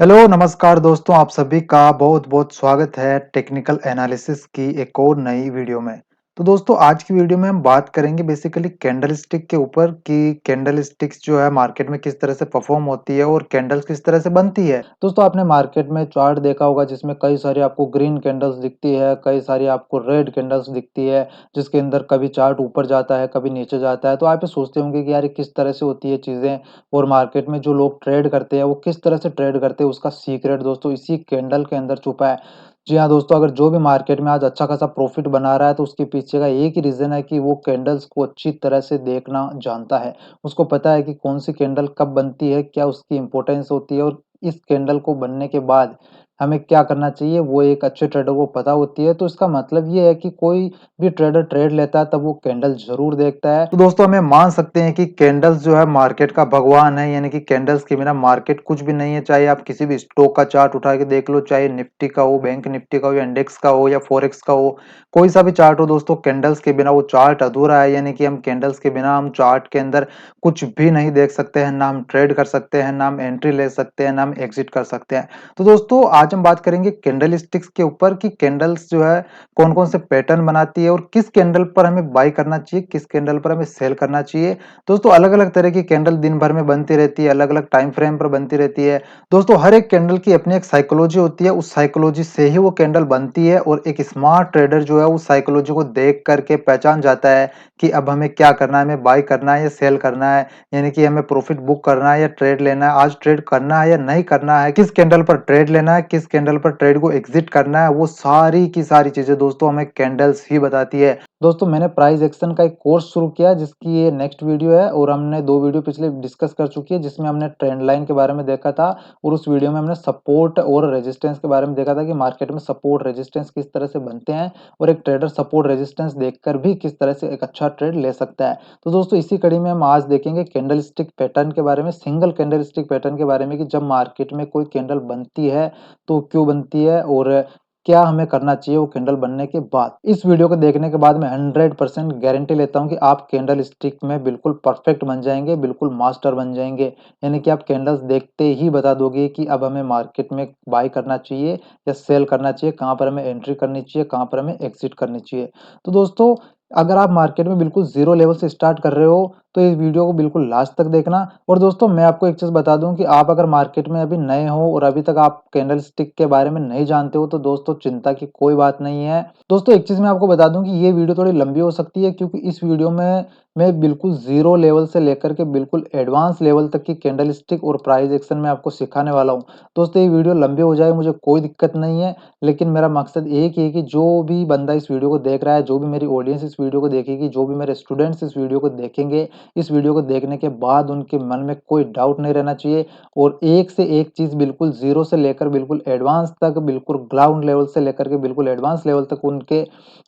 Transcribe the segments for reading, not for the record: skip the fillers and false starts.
Hello नमस्कार दोस्तों, आप सभी का बहुत-बहुत स्वागत है टेक्निकल एनालिसिस की एक और नई वीडियो में। तो दोस्तों आज की वीडियो में हम बात करेंगे बेसिकली कैंडल स्टिक के ऊपर कि कैंडल स्टिक्स जो है मार्केट में किस तरह से परफॉर्म होती है और कैंडल्स किस तरह से बनती है। दोस्तों आपने मार्केट में चार्ट देखा होगा जिसमें कई सारी आपको ग्रीन कैंडल्स दिखती है, कई सारी आपको रेड कैंडल्स दिखती है, जिसके अंदर कभी चार्ट ऊपर जाता है, कभी नीचे जाता है। तो आप ये सोचते होंगे कि यार ये किस तरह से होती है चीज़ें और मार्केट में जो लोग ट्रेड करते हैं वो किस तरह से ट्रेड करते हैं उसका सीक्रेट दोस्तों इसी कैंडल के अंदर छुपा है। जी हाँ दोस्तों, अगर जो भी मार्केट में आज अच्छा खासा प्रॉफिट बना रहा है तो उसके पीछे का एक ही रीज़न है कि वो कैंडल्स को अच्छी तरह से देखना जानता है। उसको पता है कि कौन-सी कैंडल कब बनती है, क्या उसकी इम्पोर्टेंस होती है और इस कैंडल को बनने के बाद हमें क्या करना चाहिए, वो एक अच्छे ट्रेडर को पता होती है। तो इसका मतलब ये है कि कोई भी ट्रेडर ट्रेड लेता है तब वो कैंडल ज़रूर देखता है। तो दोस्तों हमें मान सकते हैं कि कैंडल्स जो है मार्केट का भगवान है, यानी कि कैंडल्स के बिना मार्केट कुछ भी नहीं है। चाहे आप किसी भी स्टॉक का चार्ट उठा के देख लो, चाहे निफ्टी का हो, बैंक निफ्टी का हो या इंडेक्स का हो या फॉरेक्स का हो, कोई सा भी चार्ट हो दोस्तों, कैंडल्स के बिना वो चार्ट अधूरा है। यानी कि हम कैंडल्स के बिना हम चार्ट के अंदर कुछ भी नहीं देख सकते हैं, ना हम ट्रेड कर सकते हैं, ना हम एंट्री ले सकते हैं, ना हम एग्जिट कर सकते हैं। तो दोस्तों आज हम बात करेंगे कैंडल स्टिक्स के ऊपर कि कैंडल्स जो है कौन-कौन से पैटर्न बनाती है और किस कैंडल पर हमें बाय करना चाहिए, किस कैंडल पर हमें सेल करना चाहिए। दोस्तों अलग-अलग तरह की कैंडल दिन भर में बनती रहती है, अलग-अलग टाइम फ्रेम पर बनती रहती है। दोस्तों हर एक कैंडल की अपनी एक साइकोलॉजी होती है, उस साइकोलॉजी से ही वो कैंडल बनती है और एक स्मार्ट ट्रेडर जो है उस साइकोलॉजी को देख कर के पहचान जाता है कि अब हमें क्या करना है, हमें बाय करना है या सेल करना है। यानी कि हमें प्रॉफिट बुक करना है या ट्रेड लेना है, आज ट्रेड करना है या नहीं करना है, किस कैंडल पर ट्रेड लेना है, किस कैंडल पर ट्रेड को एग्जिट करना है, वो सारी की सारी चीजें दोस्तों हमें कैंडल्स ही बताती है। दोस्तों मैंने प्राइस एक्शन का एक कोर्स शुरू किया जिसकी ये नेक्स्ट वीडियो है और हमने 2 वीडियो पिछले डिस्कस कर चुकी है जिसमें हमने ट्रेंड लाइन के बारे में देखा था और उस वीडियो में हमने सपोर्ट और रेजिस्टेंस के बारे में देखा था कि मार्केट में सपोर्ट रेजिस्टेंस किस तरह से बनते हैं और एक ट्रेडर सपोर्ट रेजिस्टेंस देखकर भी किस तरह से एक अच्छा ट्रेड ले सकता है। तो दोस्तों इसी कड़ी में हम आज देखेंगे कैंडल स्टिक पैटर्न के बारे में, सिंगल कैंडल स्टिक पैटर्न के बारे में कि जब मार्केट में कोई कैंडल बनती है तो क्यों बनती है और क्या हमें करना चाहिए वो कैंडल बनने के बाद। इस वीडियो को देखने के बाद मैं 100% गारंटी लेता हूँ कि आप कैंडल स्टिक में बिल्कुल परफेक्ट बन जाएँगे, बिल्कुल मास्टर बन जाएँगे। यानी कि आप कैंडल्स देखते ही बता दोगे कि अब हमें मार्केट में बाय करना चाहिए या सेल करना चाहिए, कहाँ पर हमें एंट्री करनी चाहिए, कहाँ पर हमें एग्ज़िट करनी चाहिए। तो दोस्तों अगर आप मार्केट में बिल्कुल ज़ीरो लेवल से स्टार्ट कर रहे हो, तो इस वीडियो को बिल्कुल लास्ट तक देखना। और दोस्तों मैं आपको एक चीज़ बता दूँ कि आप अगर मार्केट में अभी नए हो और अभी तक आप कैंडल स्टिक के बारे में नहीं जानते हो, तो दोस्तों चिंता की कोई बात नहीं है। दोस्तों एक चीज़ मैं आपको बता दूँ कि ये वीडियो थोड़ी लंबी हो सकती है क्योंकि इस वीडियो में मैं बिल्कुल ज़ीरो लेवल से लेकर के बिल्कुल एडवांस लेवल तक की कैंडल स्टिक और प्राइस एक्शन मैं आपको सिखाने वाला हूँ। दोस्तों ये वीडियो लंबी हो जाए मुझे कोई दिक्कत नहीं है, लेकिन मेरा मकसद एक ही है कि जो भी बंदा इस वीडियो को देख रहा है, जो भी मेरी ऑडियंस इस वीडियो को देखेगी, जो भी मेरे स्टूडेंट्स इस वीडियो को देखेंगे, इस वीडियो को देखने के बाद उनके मन में कोई डाउट नहीं रहना चाहिए और एक से एक चीज़ बिल्कुल ज़ीरो से लेकर बिल्कुल एडवांस तक, बिल्कुल ग्राउंड लेवल से लेकर के बिल्कुल एडवांस लेवल तक उनके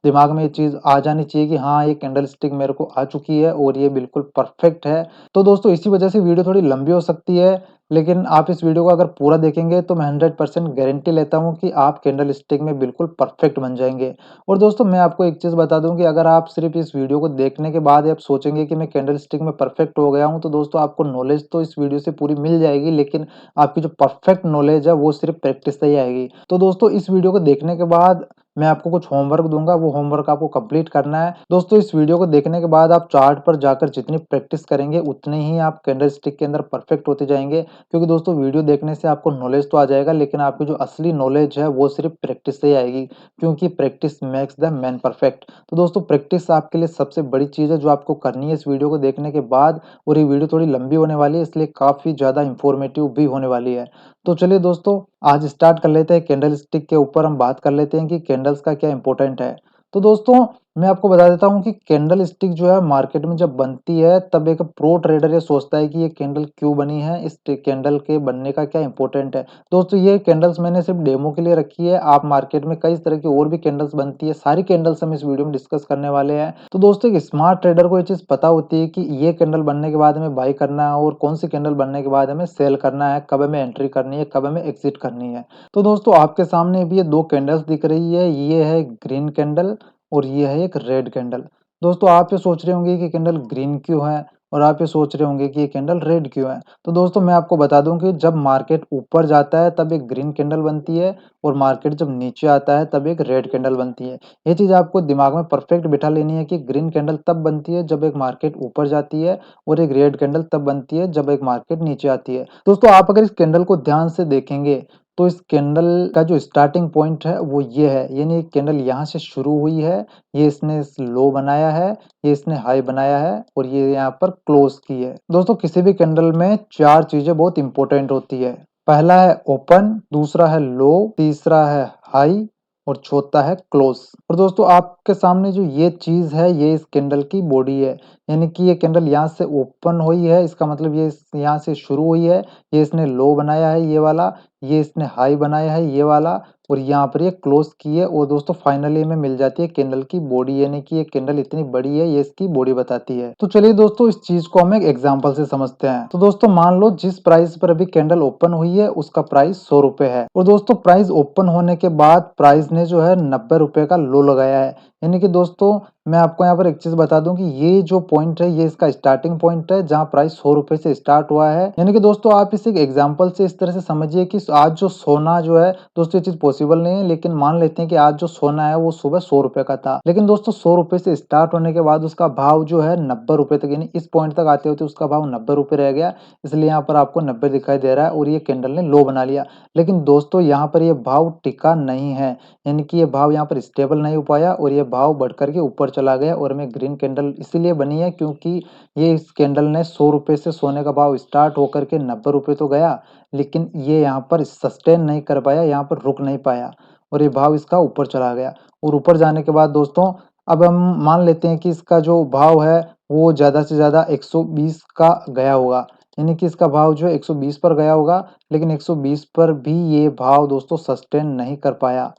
दिमाग में ये चीज़ आ जानी चाहिए कि हाँ, ये कैंडल स्टिक मेरे को आ चुकी है और ये बिल्कुल परफेक्ट है। तो दोस्तों इसी वजह से वीडियो थोड़ी लंबी हो सकती है, लेकिन आप इस वीडियो को अगर पूरा देखेंगे तो मैं 100% गारंटी लेता हूँ कि आप कैंडल स्टिक में बिल्कुल परफेक्ट बन जाएँगे। और दोस्तों मैं आपको एक चीज़ बता दूँ कि अगर आप सिर्फ़ इस वीडियो को देखने के बाद आप सोचेंगे कि मैं कैंडल स्टिक में परफेक्ट हो गया हूँ, तो दोस्तों आपको नॉलेज तो इस वीडियो से पूरी मिल जाएगी, लेकिन आपकी जो परफेक्ट नॉलेज है वो सिर्फ़ प्रैक्टिस से ही आएगी। तो दोस्तों इस वीडियो को देखने के बाद मैं आपको कुछ होमवर्क दूँगा, वो होमवर्क आपको कंप्लीट करना है। दोस्तों इस वीडियो को देखने के बाद आप चार्ट पर जाकर जितनी प्रैक्टिस करेंगे, उतने ही आप कैंडल स्टिक के अंदर परफेक्ट होते जाएँगे। क्योंकि दोस्तों वीडियो देखने से आपको नॉलेज तो आ जाएगा, लेकिन आपकी जो असली नॉलेज है वो सिर्फ़ प्रैक्टिस से ही आएगी, क्योंकि practice makes the man perfect. तो दोस्तों प्रैक्टिस आपके लिए सबसे बड़ी चीज़ है जो आपको करनी है इस वीडियो को देखने के बाद। और ये वीडियो थोड़ी लंबी होने वाली है, इसलिए काफ़ी ज़्यादा इन्फॉर्मेटिव भी होने वाली है। तो चलिए दोस्तों आज स्टार्ट कर लेते हैं, कैंडल स्टिक के ऊपर हम बात कर लेते हैं कि कैंडल्स का क्या इम्पोर्टेंट है। तो दोस्तों मैं आपको बता देता हूँ कि कैंडल स्टिक जो है मार्केट में जब बनती है तब एक प्रो ट्रेडर ये सोचता है कि ये कैंडल क्यों बनी है, इस कैंडल के बनने का क्या इम्पोर्टेंट है। दोस्तों ये कैंडल्स मैंने सिर्फ डेमो के लिए रखी है, आप मार्केट में कई तरह की और भी कैंडल्स बनती है, सारी कैंडल्स हम इस वीडियो में डिस्कस करने वाले हैं। तो दोस्तों एक स्मार्ट ट्रेडर को ये चीज़ पता होती है कि ये कैंडल बनने के बाद हमें बाय करना है और कौन सी कैंडल बनने के बाद हमें सेल करना है, कब हमें एंट्री करनी है, कब हमें एग्जिट करनी है। तो दोस्तों आपके सामने भी ये 2 कैंडल्स दिख रही है, ये है ग्रीन कैंडल और ये है एक रेड कैंडल। दोस्तों आप ये सोच रहे होंगे कि कैंडल ग्रीन क्यों है और आप ये सोच रहे होंगे कि ये कैंडल रेड क्यों है? तो दोस्तों मैं आपको बता दूँ कि जब मार्केट ऊपर जाता है तब एक ग्रीन कैंडल बनती है और मार्केट जब नीचे आता है तब एक रेड कैंडल बनती है। ये चीज़ आपको दिमाग में परफेक्ट बिठा लेनी है कि ग्रीन कैंडल तब बनती है जब एक मार्केट ऊपर जाती है और एक रेड कैंडल तब बनती है जब एक मार्केट नीचे आती है। दोस्तों आप अगर इस कैंडल को ध्यान से देखेंगे तो इस कैंडल का जो स्टार्टिंग पॉइंट है वो ये है, यानी कैंडल यहाँ से शुरू हुई है, ये इसने लो बनाया है, ये इसने हाई बनाया है और ये यहाँ पर क्लोज की है। दोस्तों किसी भी कैंडल में 4 चीज़ें बहुत इंपॉर्टेंट होती है। पहला है ओपन, दूसरा है लो, तीसरा है हाई और चौथा है क्लोज। और दोस्तों आपके सामने जो ये चीज़ है ये इस कैंडल की बॉडी है, यानी कि ये कैंडल यहाँ से ओपन हुई है, इसका मतलब ये यहाँ से शुरू हुई है, ये इसने लो बनाया है ये वाला, ये इसने हाई बनाया है ये वाला और यहाँ पर ये क्लोज की है और दोस्तों फाइनली हमें मिल जाती है कैंडल की बॉडी, यानी कि ये कैंडल इतनी बड़ी है, ये इसकी बॉडी बताती है। तो चलिए दोस्तों इस चीज को हम एक एग्जांपल से समझते हैं। तो दोस्तों मान लो जिस प्राइस पर अभी कैंडल ओपन हुई है उसका प्राइस 100 रुपए है और दोस्तों प्राइस ओपन होने के बाद प्राइस ने जो है 90 रुपए का लो लगाया है। यानी कि दोस्तों मैं आपको यहाँ पर एक चीज बता दूं कि ये जो पॉइंट है ये इसका स्टार्टिंग पॉइंट है जहाँ प्राइस 100 रुपए से स्टार्ट हुआ है। यानी कि दोस्तों आप इसे एग्जांपल से इस तरह से समझिए कि आज जो सोना जो है दोस्तों ये चीज पॉसिबल नहीं है, लेकिन मान लेते हैं कि आज जो सोना है वो सुबह 100 रुपए का था, लेकिन दोस्तों 100 रुपए से स्टार्ट होने के बाद उसका भाव जो है 90 रुपए तक, यानी इस पॉइंट तक आते होते उसका भाव 90 रुपए रह गया, इसलिए यहाँ पर आपको 90 दिखाई दे रहा है और ये कैंडल ने लो बना लिया। लेकिन दोस्तों यहाँ पर ये भाव टिका नहीं है, यानी कि ये भाव यहाँ पर स्टेबल नहीं हो पाया और ये भाव बढ़ करके ऊपर चला गया और हमें ग्रीन कैंडल इसीलिए बनी है क्योंकि ये इस कैंडल ने 100 रुपए से सोने का भाव स्टार्ट होकर के 90 रुपए तो गया, लेकिन ये यहाँ पर सस्टेन नहीं कर पाया, यहाँ पर रुक नहीं पाया और ये भाव इसका ऊपर चला गया। और ऊपर जाने के बाद दोस्तों अब हम मान लेते हैं कि इसका जो भाव है वो ज़्यादा से ज़्यादा 120 का गया होगा, यानी कि इसका भाव जो है 120 पर गया होगा, लेकिन 120 पर भी ये भाव दोस्तों सस्टेन नहीं कर पाया।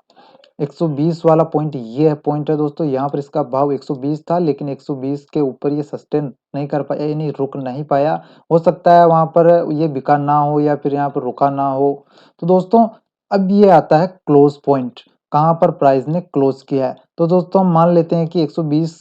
120 वाला पॉइंट ये है पॉइंट है दोस्तों, यहाँ पर इसका भाव 120 था लेकिन 120 के ऊपर ये सस्टेन नहीं कर पाया, यानी रुक नहीं पाया। हो सकता है वहाँ पर ये बिका ना हो या फिर यहाँ पर रुका ना हो। तो दोस्तों अब ये आता है क्लोज पॉइंट, कहाँ पर प्राइस ने क्लोज किया है। तो दोस्तों हम मान लेते हैं कि 120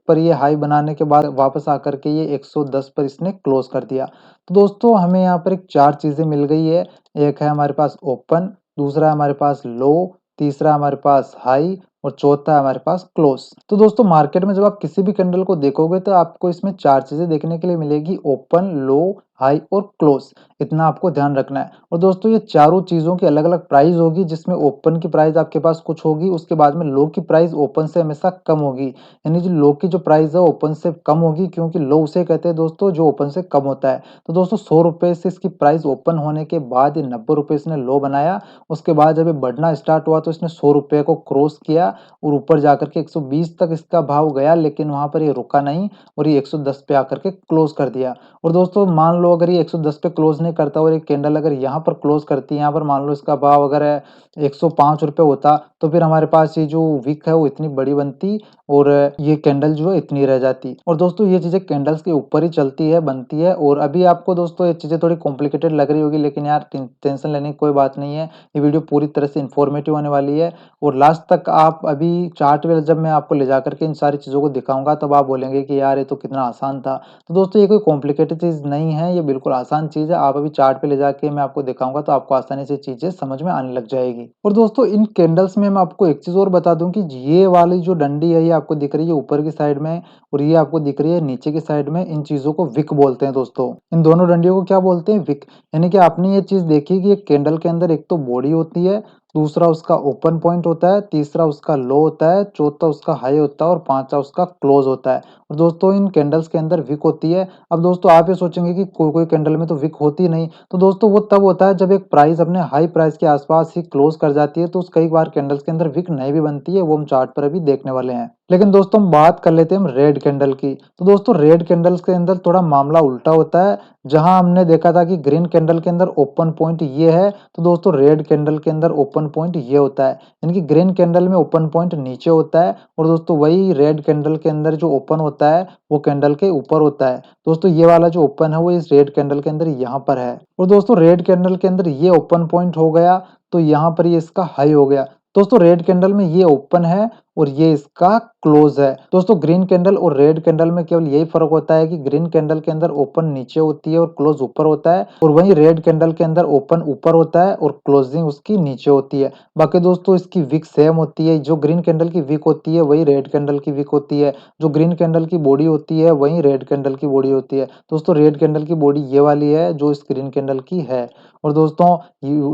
पर ये हाई बनाने के बाद वापस आकर के ये 110 पर इसने क्लोज कर दिया। तो दोस्तों हमें यहाँ पर एक 4 चीज़ें मिल गई है, एक है हमारे पास ओपन, दूसरा हमारे पास लो, तीसरा हमारे पास हाई और चौथा है हमारे पास क्लोज। तो दोस्तों मार्केट में जब आप किसी भी कैंडल को देखोगे तो आपको इसमें 4 चीजें देखने के लिए मिलेगी, ओपन, लो, हाई और क्लोज। इतना आपको ध्यान रखना है। और दोस्तों ये चारों चीजों की अलग अलग प्राइस होगी, जिसमें ओपन की प्राइस आपके पास कुछ होगी, उसके बाद में लो की प्राइस ओपन से हमेशा कम होगी, यानी जो लो की जो प्राइस है ओपन से कम होगी, क्योंकि लो उसे कहते हैं दोस्तों जो ओपन से कम होता है। तो दोस्तों 100 रुपए से इसकी प्राइस ओपन होने के बाद ये 90 रुपए इसने लो बनाया, उसके बाद जब ये बढ़ना स्टार्ट हुआ तो इसने 100 रुपए को क्रॉस किया और ऊपर जाकर के 120 तक इसका भाव गया, लेकिन वहां पर ये रुका नहीं और ये 110 पे आकर के क्लोज कर दिया। और दोस्तों मान लो अगर ये 110 पे क्लोज नहीं करता और एक कैंडल अगर यहाँ पर क्लोज करती है, यहाँ पर मान लो इसका भाव अगर 105 रुपए होता, तो फिर हमारे पास ये जो विक है वो इतनी बड़ी बनती और ये कैंडल जो है इतनी रह जाती। और दोस्तों ये चीजें कैंडल्स के ऊपर ही चलती है, बनती है। और अभी आपको दोस्तों ये चीजें थोड़ी कॉम्प्लिकेटेड लग रही होगी, लेकिन यार टेंशन लेने की कोई बात नहीं है, ये वीडियो पूरी तरह से इन्फॉर्मेटिव होने वाली है। और लास्ट तक आप अभी चार्ट में जब मैं आपको ले जाकर के इन सारी चीज़ों को दिखाऊंगा तब आप बोलेंगे कि यार ये तो कितना आसान था। तो दोस्तों ये कोई कॉम्प्लिकेटेड चीज़ नहीं है, ये बिल्कुल आसान चीज़ है। आप अभी चार्ट पे ले जाके मैं आपको दिखाऊंगा तो आपको आसानी से चीज़ें समझ में आने लग जाएगी। और दोस्तों इन कैंडल्स में मैं आपको एक चीज़ और बता दूं कि ये वाली जो डंडी है ये आपको दिख रही है ऊपर की साइड में और ये आपको दिख रही है नीचे की साइड में, इन चीज़ों को विक बोलते हैं दोस्तों। इन दोनों डंडियों को क्या बोलते हैं? विक। यानी कि आपने ये चीज़ देखी कि एक कैंडल के अंदर एक तो बॉडी होती है, दूसरा उसका ओपन पॉइंट होता है, तीसरा उसका लो होता है, चौथा उसका हाई होता है और पांचवा उसका क्लोज होता है। और दोस्तों इन कैंडल्स के अंदर विक होती है। अब दोस्तों आप ये सोचेंगे कि कोई कोई कैंडल में तो विक होती नहीं, तो दोस्तों वो तब होता है जब एक प्राइस अपने हाई प्राइस के आसपास ही क्लोज कर जाती है, तो उस कई बार कैंडल्स के अंदर विक नहीं भी बनती है, वो हम चार्ट पर अभी देखने वाले हैं। लेकिन दोस्तों हम बात कर लेते हैं हम रेड कैंडल की। तो दोस्तों रेड कैंडल्स के अंदर थोड़ा मामला उल्टा होता है। जहां हमने देखा था कि ग्रीन कैंडल के अंदर ओपन पॉइंट ये है, तो दोस्तों रेड कैंडल के अंदर ओपन पॉइंट ये होता है, यानी कि ग्रीन कैंडल में ओपन पॉइंट नीचे होता है और दोस्तों वही रेड कैंडल के अंदर जो ओपन होता है वो कैंडल के ऊपर होता है। दोस्तों ये वाला जो ओपन है वो इस रेड कैंडल के अंदर यहाँ पर है और दोस्तों रेड कैंडल के अंदर ये ओपन पॉइंट हो गया तो यहाँ पर ये इसका हाई हो गया। दोस्तों रेड कैंडल में ये ओपन है और ये इसका क्लोज है। दोस्तों ग्रीन कैंडल और रेड कैंडल में केवल यही फ़र्क होता है कि ग्रीन कैंडल के अंदर ओपन नीचे होती है और क्लोज ऊपर होता है और वहीं रेड कैंडल के अंदर ओपन ऊपर होता है और क्लोजिंग उसकी नीचे होती है। बाकी दोस्तों इसकी विक सेम होती है, जो ग्रीन कैंडल की विक होती है वही रेड कैंडल की विक होती है। जो ग्रीन कैंडल की बॉडी होती है वही रेड कैंडल की बॉडी होती है। दोस्तों रेड कैंडल की बॉडी ये वाली है जो इस ग्रीन कैंडल की है। और दोस्तों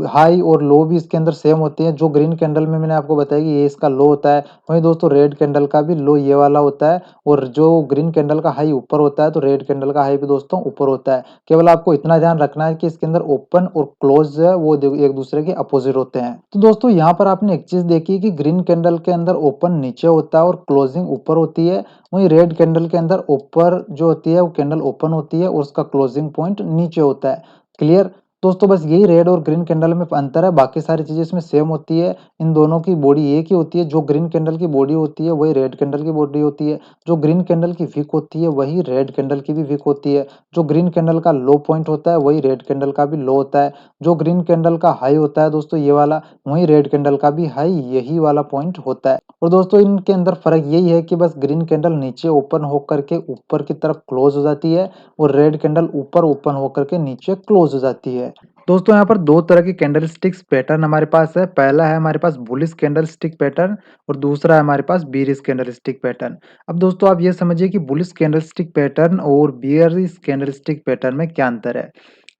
हाई और लो भी इसके अंदर सेम होते हैं। जो ग्रीन कैंडल में मैंने आपको बताया कि ये इसका लो होता है, वहीं दोस्तों रेड कैंडल का भी लो ये वाला होता है और जो ग्रीन कैंडल का हाई ऊपर होता है तो रेड कैंडल का हाई भी दोस्तों ऊपर होता है। केवल आपको इतना ध्यान रखना है कि इसके अंदर ओपन और क्लोज जो है वो एक दूसरे के अपोजिट होते हैं। तो दोस्तों यहाँ पर आपने एक चीज देखी कि ग्रीन कैंडल के अंदर ओपन नीचे होता है और क्लोजिंग ऊपर होती है, वहीं रेड कैंडल के अंदर ऊपर जो होती है वो कैंडल ओपन होती है और उसका क्लोजिंग पॉइंट नीचे होता है। क्लियर? दोस्तों बस यही रेड और ग्रीन कैंडल में अंतर है, बाकी सारी चीजें इसमें सेम होती है। इन दोनों की बॉडी एक ही होती है। जो ग्रीन कैंडल की बॉडी होती है वही रेड कैंडल की बॉडी होती है। जो ग्रीन कैंडल की विक होती है वही रेड कैंडल की भी विक होती है। जो ग्रीन कैंडल का लो पॉइंट होता है वही रेड कैंडल का भी लो होता है। जो ग्रीन कैंडल का हाई होता है दोस्तों ये वाला, वही रेड कैंडल का भी हाई यही वाला पॉइंट होता है। और दोस्तों इनके अंदर फर्क यही है कि बस ग्रीन कैंडल नीचे ओपन होकर के ऊपर की तरफ क्लोज हो जाती है और रेड कैंडल ऊपर ओपन होकर के नीचे क्लोज हो जाती है। दोस्तों यहाँ पर दो तरह की कैंडलस्टिक्स पैटर्न हमारे पास है। पहला है हमारे पास बुलिश कैंडलस्टिक पैटर्न और दूसरा है हमारे पास बीरिश कैंडलस्टिक पैटर्न। अब दोस्तों आप ये समझिए कि बुलिश कैंडलस्टिक पैटर्न और बियरिश कैंडलस्टिक पैटर्न में क्या अंतर है।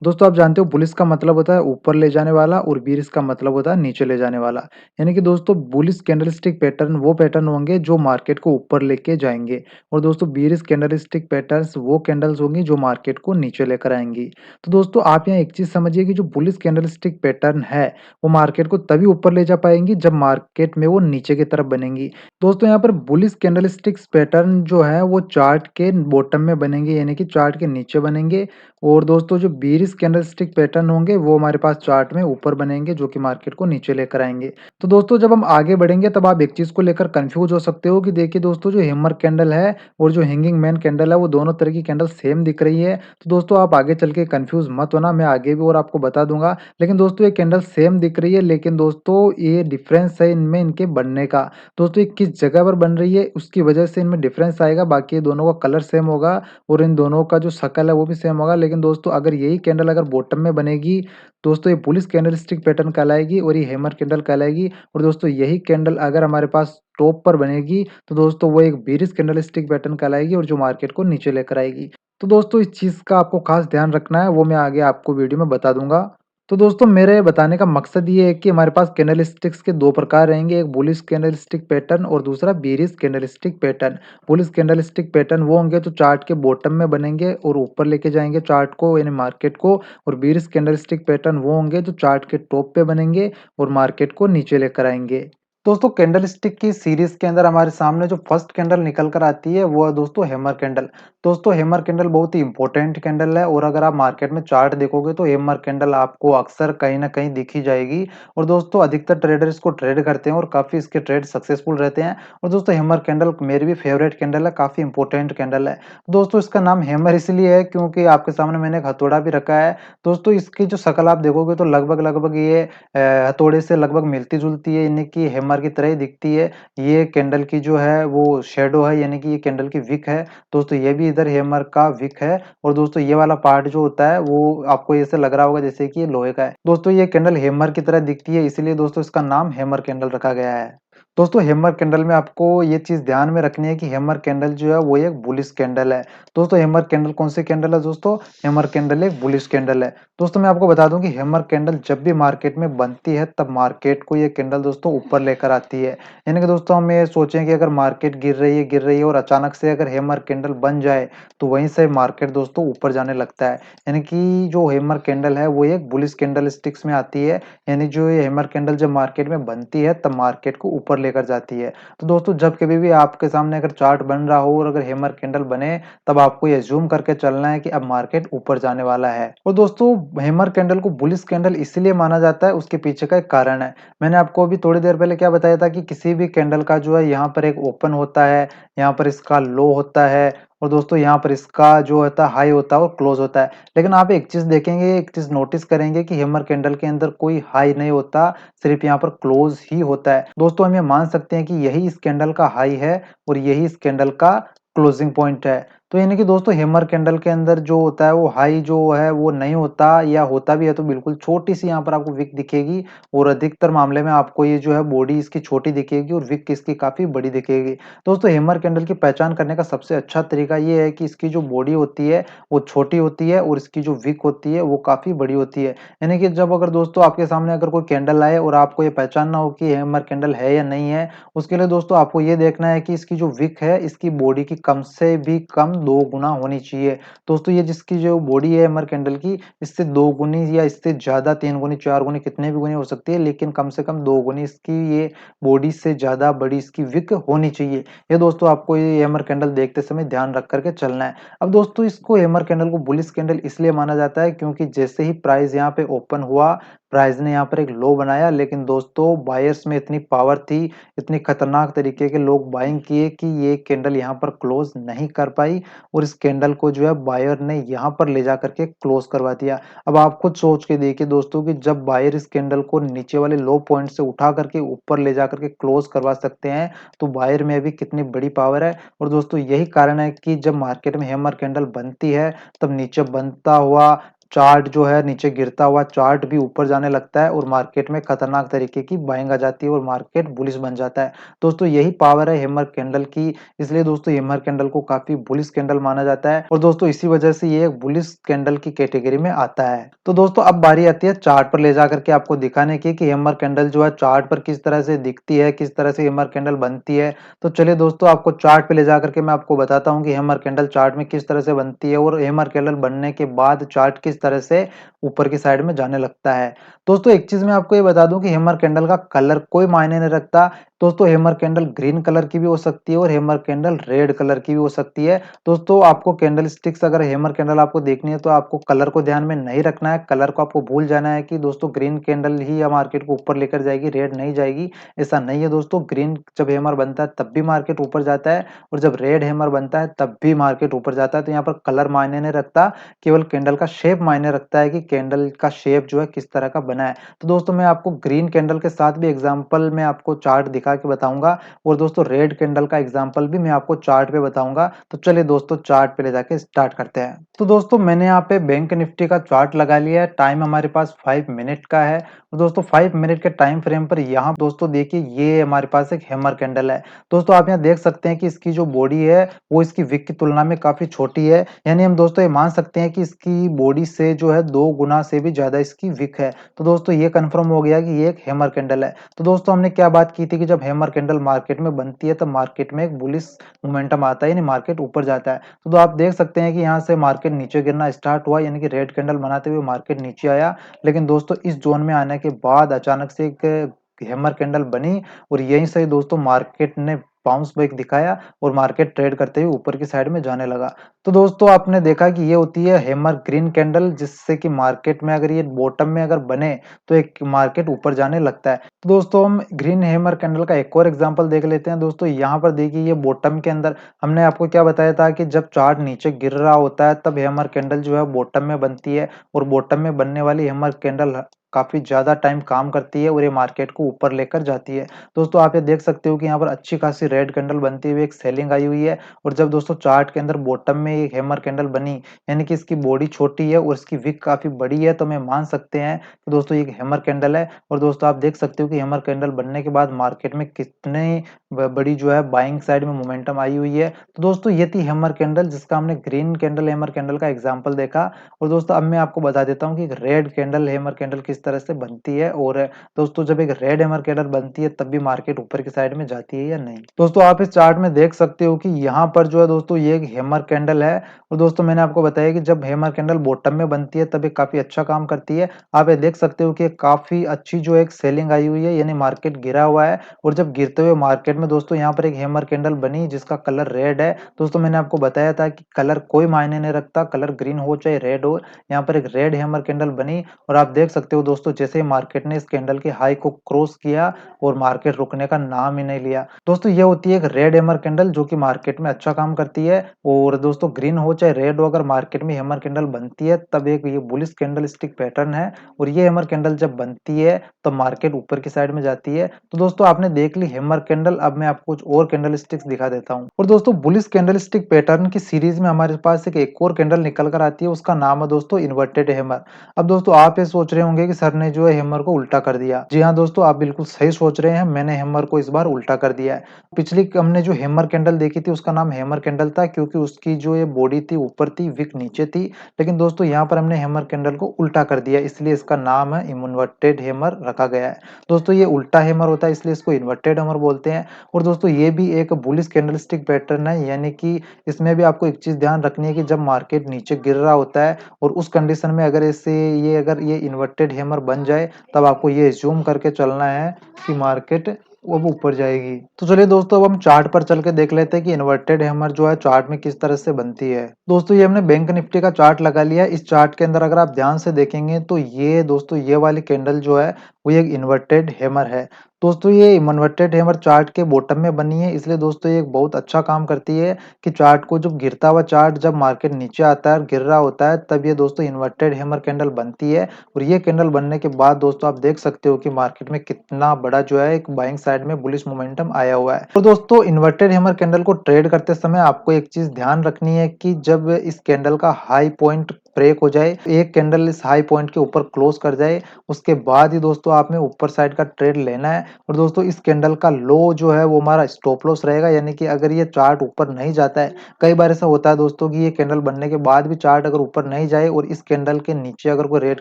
दोस्तों आप जानते हो बुलिश का मतलब होता है ऊपर ले जाने वाला और बीरिश का मतलब होता है नीचे ले जाने वाला। यानी कि दोस्तों बुलिश कैंडलस्टिक पैटर्न वो पैटर्न होंगे जो मार्केट को ऊपर लेके जाएंगे और दोस्तों बीरिश कैंडलस्टिक पैटर्न्स वो कैंडल्स होंगी जो मार्केट को नीचे लेकर आएंगी। तो दोस्तों आप यहाँ एक चीज समझिए कि जो बुलिश कैंडलस्टिक पैटर्न है वो मार्केट को तभी ऊपर ले जा पाएंगी जब मार्केट में वो नीचे की तरफ बनेंगी। दोस्तों यहाँ पर बुलिश कैंडलस्टिक्स पैटर्न जो है वो चार्ट के बॉटम में बनेंगे, यानी कि चार्ट के नीचे बनेंगे। और दोस्तों जो बीरिश कैंडलस्टिक पैटर्न होंगे वो हमारे पास चार्ट में ऊपर बनेंगे जो कि मार्केट को नीचे लेकर आएंगे। तो दोस्तों जब हम आगे बढ़ेंगे तब आप एक चीज को लेकर कंफ्यूज हो सकते हो कि देखिए दोस्तों जो हैमर कैंडल है और जो हैंगिंग मैन कैंडल है वो दोनों तरह की कैंडल सेम दिख रही है। तो दोस्तों आप आगे चल के कंफ्यूज मत होना, मैं आगे भी और आपको बता दूंगा। लेकिन दोस्तों ये कैंडल सेम दिख रही है, लेकिन दोस्तों ये डिफरेंस है इनमें इनके बनने का। दोस्तों ये किस जगह पर बन रही है उसकी वजह से इनमें डिफरेंस आएगा, बाकी ये दोनों का कलर सेम होगा और इन दोनों का जो शक्ल है वो भी सेम होगा। लेकिन दोस्तों अगर यही कैंडल अगर बॉटम में बनेगी दोस्तों ये बुलिश कैंडलस्टिक पैटर्न कहलाएगी और ये हैमर कैंडल कहलाएगी। और दोस्तों यही कैंडल अगर हमारे पास टॉप पर बनेगी तो दोस्तों वो एक बीरिश कैंडलस्टिक पैटर्न कहलाएगी और जो मार्केट को नीचे लेकर आएगी। तो दोस्तों इस चीज़ का आपको खास ध्यान रखना है, वो मैं आगे आपको वीडियो में बता दूंगा। तो दोस्तों मेरे बताने का मकसद ये है कि हमारे पास कैंडलस्टिक्स के दो प्रकार रहेंगे, एक बुलिश कैंडलस्टिक पैटर्न और दूसरा bearish candlestick pattern. Bullish candlestick pattern वो होंगे जो चार्ट के बॉटम में बनेंगे और ऊपर लेके जाएंगे चार्ट को यानी मार्केट को, और बीरिश कैंडलस्टिक पैटर्न वो होंगे जो चार्ट के टॉप पे बनेंगे और मार्केट को नीचे लेकर आएंगे। दोस्तों कैंडलस्टिक की सीरीज के अंदर हमारे सामने जो फर्स्ट कैंडल निकल कर आती है वो है दोस्तों हैमर कैंडल। दोस्तों हैमर कैंडल बहुत ही इंपॉर्टेंट कैंडल है और अगर आप मार्केट में चार्ट देखोगे तो हैमर कैंडल आपको अक्सर कहीं ना कहीं दिखी जाएगी। और दोस्तों अधिकतर ट्रेडर इसको ट्रेड करते हैं और काफी इसके ट्रेड सक्सेसफुल रहते हैं। और दोस्तों हैमर कैंडल मेरी भी फेवरेट कैंडल है, काफी इंपॉर्टेंट कैंडल है। दोस्तों इसका नाम हैमर इसलिए है क्योंकि आपके सामने मैंने एक हथौड़ा भी रखा है। दोस्तों इसकी जो शक्ल आप देखोगे तो लगभग लगभग ये हथौड़े से लगभग मिलती जुलती है, यानी कि हैमर की तरह ही दिखती है। ये कैंडल की जो है वो शेडो है, यानी कि ये कैंडल की विक है। दोस्तों ये भी इधर हैमर का विक है और दोस्तों ये वाला पार्ट जो होता है वो आपको ऐसे लग रहा होगा जैसे कि ये लोहे का है। दोस्तों ये कैंडल हैमर की तरह दिखती है, इसलिए दोस्तों इसका नाम हैमर कैंडल रखा गया है। दोस्तों हैमर कैंडल में आपको ये चीज ध्यान में रखनी है कि हैमर कैंडल जो है वो एक बुलिश कैंडल है। दोस्तों हैमर कैंडल कौन सी कैंडल है दोस्तों? हैमर कैंडल एक बुलिश कैंडल है। दोस्तों मैं आपको बता दूं कि हैमर कैंडल जब भी मार्केट में बनती है तब मार्केट को ये कैंडल दोस्तों ऊपर लेकर आती है। यानी कि दोस्तों हम ये सोचें कि अगर मार्केट गिर रही है और अचानक से अगर हैमर कैंडल बन जाए तो वहीं से मार्केट दोस्तों ऊपर जाने लगता है। यानी कि जो हैमर कैंडल है वो एक बुलिश कैंडल स्टिक्स में आती है। यानी जो ये हैमर कैंडल जब मार्केट में बनती है तब मार्केट को ऊपर लेकर जाती है। तो दोस्तों जब कभी भी आपके सामने अगर चार्ट बन रहा हो और अगर हैमर कैंडल बने तब आपको ये जूम करके चलना है कि अब मार्केट ऊपर जाने वाला है। और दोस्तों हैमर कैंडल को बुलिश कैंडल इसलिए माना जाता है, उसके पीछे का एक कारण है। मैंने आपको अभी थोड़ी देर पहले क्या बताया था कि किसी भी कैंडल का जो है यहाँ पर एक ओपन होता है, यहाँ पर इसका लो होता है और दोस्तों यहाँ पर इसका जो होता है हाई होता है और क्लोज होता है। लेकिन आप एक चीज़ देखेंगे, एक चीज़ नोटिस करेंगे कि हैमर कैंडल के अंदर कोई हाई नहीं होता, सिर्फ यहाँ पर क्लोज ही होता है। दोस्तों हम ये मान सकते हैं कि यही इस कैंडल का हाई है और यही इस कैंडल का क्लोजिंग पॉइंट है। तो यानी कि दोस्तों हैमर कैंडल के अंदर जो होता है वो हाई जो है वो नहीं होता, या होता भी है तो बिल्कुल छोटी-सी यहाँ पर आपको विक दिखेगी और अधिकतर मामले में आपको ये जो है बॉडी इसकी छोटी दिखेगी और विक इसकी काफ़ी बड़ी दिखेगी। दोस्तों हैमर कैंडल की पहचान करने का सबसे अच्छा तरीका ये है कि इसकी जो बॉडी होती है वो छोटी होती है और इसकी जो विक होती है वो काफ़ी बड़ी होती है। यानी कि जब अगर दोस्तों आपके सामने अगर कोई कैंडल आए और आपको ये पहचानना हो कि हैमर कैंडल है या नहीं है, उसके लिए दोस्तों आपको ये देखना है कि इसकी जो विक है इसकी बॉडी की कम से भी कम 2 गुना होनी चाहिए। दोस्तों ये जिसकी जो बॉडी है हैमर कैंडल की, इससे 2 गुनी या इससे ज़्यादा 3 गुनी, 4 गुनी, कितने भी गुनी हो सकती है, लेकिन कम से कम 2 गुनी इसकी ये बॉडी से ज़्यादा बड़ी इसकी विक होनी चाहिए। ये दोस्तों आपको ये हैमर कैंडल देखते समय ध्यान रख कर के चलना है। अब दोस्तों इसको हैमर कैंडल को बुलिश कैंडल इसलिए माना जाता है क्योंकि जैसे ही प्राइस यहाँ पे ओपन हुआ, प्राइस ने यहाँ पर एक लो बनाया, लेकिन दोस्तों बायर्स में इतनी पावर थी, इतनी खतरनाक तरीके के लोग बाइंग किए कि ये कैंडल यहाँ पर क्लोज नहीं कर पाई और इस कैंडल को जो है बायर ने यहाँ पर ले जाकर के क्लोज करवा दिया। अब आप खुद सोच के देखिए दोस्तों कि जब बायर इस कैंडल को नीचे वाले लो पॉइंट से उठा करके ऊपर ले जाकर के क्लोज करवा सकते हैं, तो बायर में भी कितनी बड़ी पावर है। और दोस्तों यही कारण है कि जब मार्केट में हैमर कैंडल बनती है, तब नीचे बनता हुआ चार्ट जो है, नीचे गिरता हुआ चार्ट भी ऊपर जाने लगता है और मार्केट में खतरनाक तरीके की बाइंग आ जाती है और मार्केट बुलिश बन जाता है। दोस्तों यही पावर है हैमर कैंडल की, इसलिए दोस्तों हैमर कैंडल को काफ़ी बुलिश कैंडल माना जाता है और दोस्तों इसी वजह से ये एक बुलिश कैंडल की कैटेगरी में आता है। तो दोस्तों अब बारी आती है चार्ट पर ले जाकर के आपको दिखाने की कि हैमर कैंडल जो है चार्ट पर किस तरह से दिखती है, किस तरह से हैमर कैंडल बनती है। तो चलिए दोस्तों आपको चार्ट पे ले जाकर के मैं आपको बताता हूँ कि हैमर कैंडल चार्ट में किस तरह से बनती है और हैमर कैंडल बनने के बाद चार्ट किस तरह से ऊपर की साइड में जाने लगता है। दोस्तों एक चीज़ मैं आपको ये बता दूँ कि हैमर कैंडल का कलर कोई मायने नहीं रखता। दोस्तों हैमर कैंडल ग्रीन कलर की भी हो सकती है और हैमर कैंडल रेड कलर की भी हो सकती है। दोस्तों आपको कैंडल स्टिक्स अगर हैमर कैंडल आपको देखनी है तो आपको कलर को ध्यान में नहीं रखना है, कलर को आपको भूल जाना है कि दोस्तों ग्रीन कैंडल ही या मार्केट को ऊपर लेकर जाएगी, रेड नहीं जाएगी। ऐसा नहीं है दोस्तों, ग्रीन जब हैमर बनता है तब भी मार्केट ऊपर जाता है और जब रेड हैमर बनता है तब भी मार्केट ऊपर जाता है। तो यहाँ पर कलर मायने नहीं रखता, केवल कैंडल का शेप मायने रखता है कि कैंडल का शेप जो है किस तरह का बना है। तो दोस्तों मैं आपको ग्रीन कैंडल के साथ भी एग्जांपल में आपको चार्ट दिखा के बताऊंगा और दोस्तों रेड कैंडल का एग्जांपल भी मैं आपको चार्ट पे बताऊंगा। तो चलिए दोस्तों चार्ट पे ले जाके स्टार्ट करते हैं। तो दोस्तों मैंने यहाँ पे बैंक निफ्टी का चार्ट लगा लिया है, टाइम हमारे पास 5 मिनट का है। तो दोस्तों 5 मिनट के टाइम फ्रेम पर यहाँ दोस्तों देखिए ये हमारे पास एक हैमर कैंडल है। दोस्तों आप यहाँ देख सकते हैं कि इसकी जो बॉडी है वो इसकी विक की तुलना में काफी छोटी है, यानी हम दोस्तों ये मान सकते हैं कि इसकी बॉडी से जो है 2 गुना से भी ज्यादा इसकी विक है। तो दोस्तों ये कंफर्म हो गया कि ये एक हैमर कैंडल है। तो दोस्तों हमने क्या बात की थी कि जब हैमर कैंडल मार्केट में बनती है तब मार्केट में एक बुलिश मोमेंटम आता है, यानी मार्केट ऊपर जाता है। तो आप देख सकते हैं कि यहाँ से मार्केट नीचे गिरना स्टार्ट हुआ, यानी कि रेड कैंडल बनाते हुए मार्केट नीचे आया, लेकिन दोस्तों इस जोन में आने के बाद अचानक से एक हैमर कैंडल बनी और यहीं से दोस्तों मार्केट ने बाउंस बैक दिखाया और मार्केट ट्रेड करते हुए ऊपर की साइड में जाने लगा। तो दोस्तों आपने देखा कि ये होती है हैमर ग्रीन कैंडल, जिससे कि मार्केट में अगर ये बॉटम में अगर बने तो एक मार्केट ऊपर जाने लगता है। तो दोस्तों हम ग्रीन हैमर कैंडल का एक और एग्जांपल देख लेते हैं। दोस्तों यहाँ पर देखिए ये बॉटम के अंदर हमने आपको क्या बताया था कि जब चार्ट नीचे गिर रहा होता है तब हैमर कैंडल जो है बॉटम में बनती है और बॉटम में बनने वाली हैमर कैंडल काफी ज्यादा टाइम काम करती है और ये मार्केट को ऊपर लेकर जाती है। दोस्तों आप ये देख सकते हो कि यहाँ पर अच्छी खासी रेड कैंडल बनती हुई एक सेलिंग आई हुई है और जब दोस्तों चार्ट के अंदर बॉटम में एक हैमर कैंडल बनी, यानी कि इसकी बॉडी छोटी है और इसकी विक काफी बड़ी है, तो मैं मान सकते हैं कि दोस्तों ये एक हैमर कैंडल है। और दोस्तों आप देख सकते हो कि हैमर कैंडल बनने के बाद मार्केट में कितने बड़ी जो है बाइंग साइड में मोमेंटम आई हुई है। तो दोस्तों ये थी हैमर कैंडल, जिसका हमने ग्रीन कैंडल हैमर कैंडल का एग्जाम्पल देखा। और दोस्तों अब मैं आपको बता देता हूँ कि रेड कैंडल हैमर कैंडल किस तरह से बनती है और दोस्तों जब एक रेड हैमर कैंडल बनती है तब भी मार्केट ऊपर की साइड में जाती है या नहीं। दोस्तों आप इस चार्ट में देख सकते हो कि यहाँ पर जो है दोस्तों ये एक हैमर कैंडल है और दोस्तों मैंने आपको बताया कि जब हैमर कैंडल बॉटम में बनती है तब ये काफी अच्छा काम करती है। आप ये देख सकते हो कि काफी अच्छी जो एक सेलिंग आई हुई है, यानी मार्केट गिरा हुआ है और जब गिरते हुए मार्केट में दोस्तों यहाँ पर एक हैमर कैंडल बनी जिसका कलर रेड है। दोस्तों मैंने आपको बताया था कि कलर कोई मायने नहीं रखता, कलर ग्रीन हो चाहे रेड हो। यहाँ पर एक रेड हैमर कैंडल बनी और आप देख सकते हो दोस्तों जैसे ही मार्केट ने इस कैंडल के हाई को क्रॉस किया और मार्केट रुकने का नाम ही नहीं लिया। दोस्तों ये होती है एक रेड हैमर कैंडल जो कि मार्केट में अच्छा काम करती है। और दोस्तों ग्रीन हो चाहे रेड हो, अगर मार्केट में हैमर कैंडल बनती है तब एक ये बुलिश कैंडल स्टिक पैटर्न है। और ये हैमर कैंडल जब बनती है तो मार्केट ऊपर की साइड में जाती है। तो दोस्तों आपने देख ली हैमर कैंडल, अब मैं आपको कुछ और कैंडल स्टिक्स दिखा देता हूँ। और दोस्तों बुलिश कैंडल स्टिक पैटर्न की सीरीज में हमारे पास एक और कैंडल निकल कर आती है, उसका नाम है दोस्तों इन्वर्टेड हैमर। अब दोस्तों आप ये सोच रहे होंगे कि सर ने जो है हैमर को उल्टा कर दिया। जी हाँ दोस्तों, आप बिल्कुल सही सोच रहे हैं, मैंने हैमर को इस बार उल्टा कर दिया है। पिछली हमने जो हैमर कैंडल देखी थी उसका नाम हैमर कैंडल था, क्योंकि उसकी जो ये बॉडी थी ऊपर थी, विक नीचे थी। लेकिन दोस्तों यहाँ पर हमने हैमर कैंडल को उल्टा कर दिया, इसलिए इसका नाम है इन्वर्टेड हैमर रखा गया है। दोस्तों ये उल्टा हैमर होता है, इसलिए इसको इन्वर्टेड हैमर बोलते हैं। और दोस्तों ये भी एक बुलिश कैंडलस्टिक पैटर्न है, यानी कि इसमें भी आपको एक चीज ध्यान रखनी है कि जब मार्केट नीचे गिर रहा होता है और उस कंडीशन में अगर ये इन्वर्टेड हैमर बन जाए, तब आपको ये अज्यूम करके चलना है कि मार्केट अब ऊपर जाएगी। तो चलिए दोस्तों, अब हम चार्ट पर चल के देख लेते हैं कि इन्वर्टेड हैमर जो है चार्ट में किस तरह से बनती है। दोस्तों ये हमने बैंक निफ्टी का चार्ट लगा लिया। इस चार्ट के अंदर अगर आप ध्यान से देखेंगे तो ये दोस्तों ये वाली कैंडल जो है वो एक इन्वर्टेड हैमर है। दोस्तों ये इन्वर्टेड हैमर चार्ट के बॉटम में बनी है, इसलिए दोस्तों ये एक बहुत अच्छा काम करती है कि चार्ट को जब गिरता हुआ चार्ट जब मार्केट नीचे आता है, गिर रहा होता है, तब ये दोस्तों इन्वर्टेड हैमर कैंडल बनती है। और ये कैंडल बनने के बाद दोस्तों आप देख सकते हो कि मार्केट में कितना बड़ा जो है एक बाइंग साइड में बुलिश मोमेंटम आया हुआ है। और दोस्तों इन्वर्टेड हैमर कैंडल को ट्रेड करते समय आपको एक चीज ध्यान रखनी है कि जब इस कैंडल का हाई पॉइंट ब्रेक हो जाए, एक कैंडल इस हाई पॉइंट के ऊपर क्लोज कर जाए, उसके बाद ही दोस्तों आपने ऊपर साइड का ट्रेड लेना है। और दोस्तों इस कैंडल का लो जो है वो हमारा स्टॉप लॉस रहेगा, यानी कि अगर ये चार्ट ऊपर नहीं जाता है, कई बार ऐसा होता है दोस्तों कि ये कैंडल बनने के बाद भी चार्ट अगर ऊपर नहीं जाए और इस कैंडल के नीचे अगर कोई रेड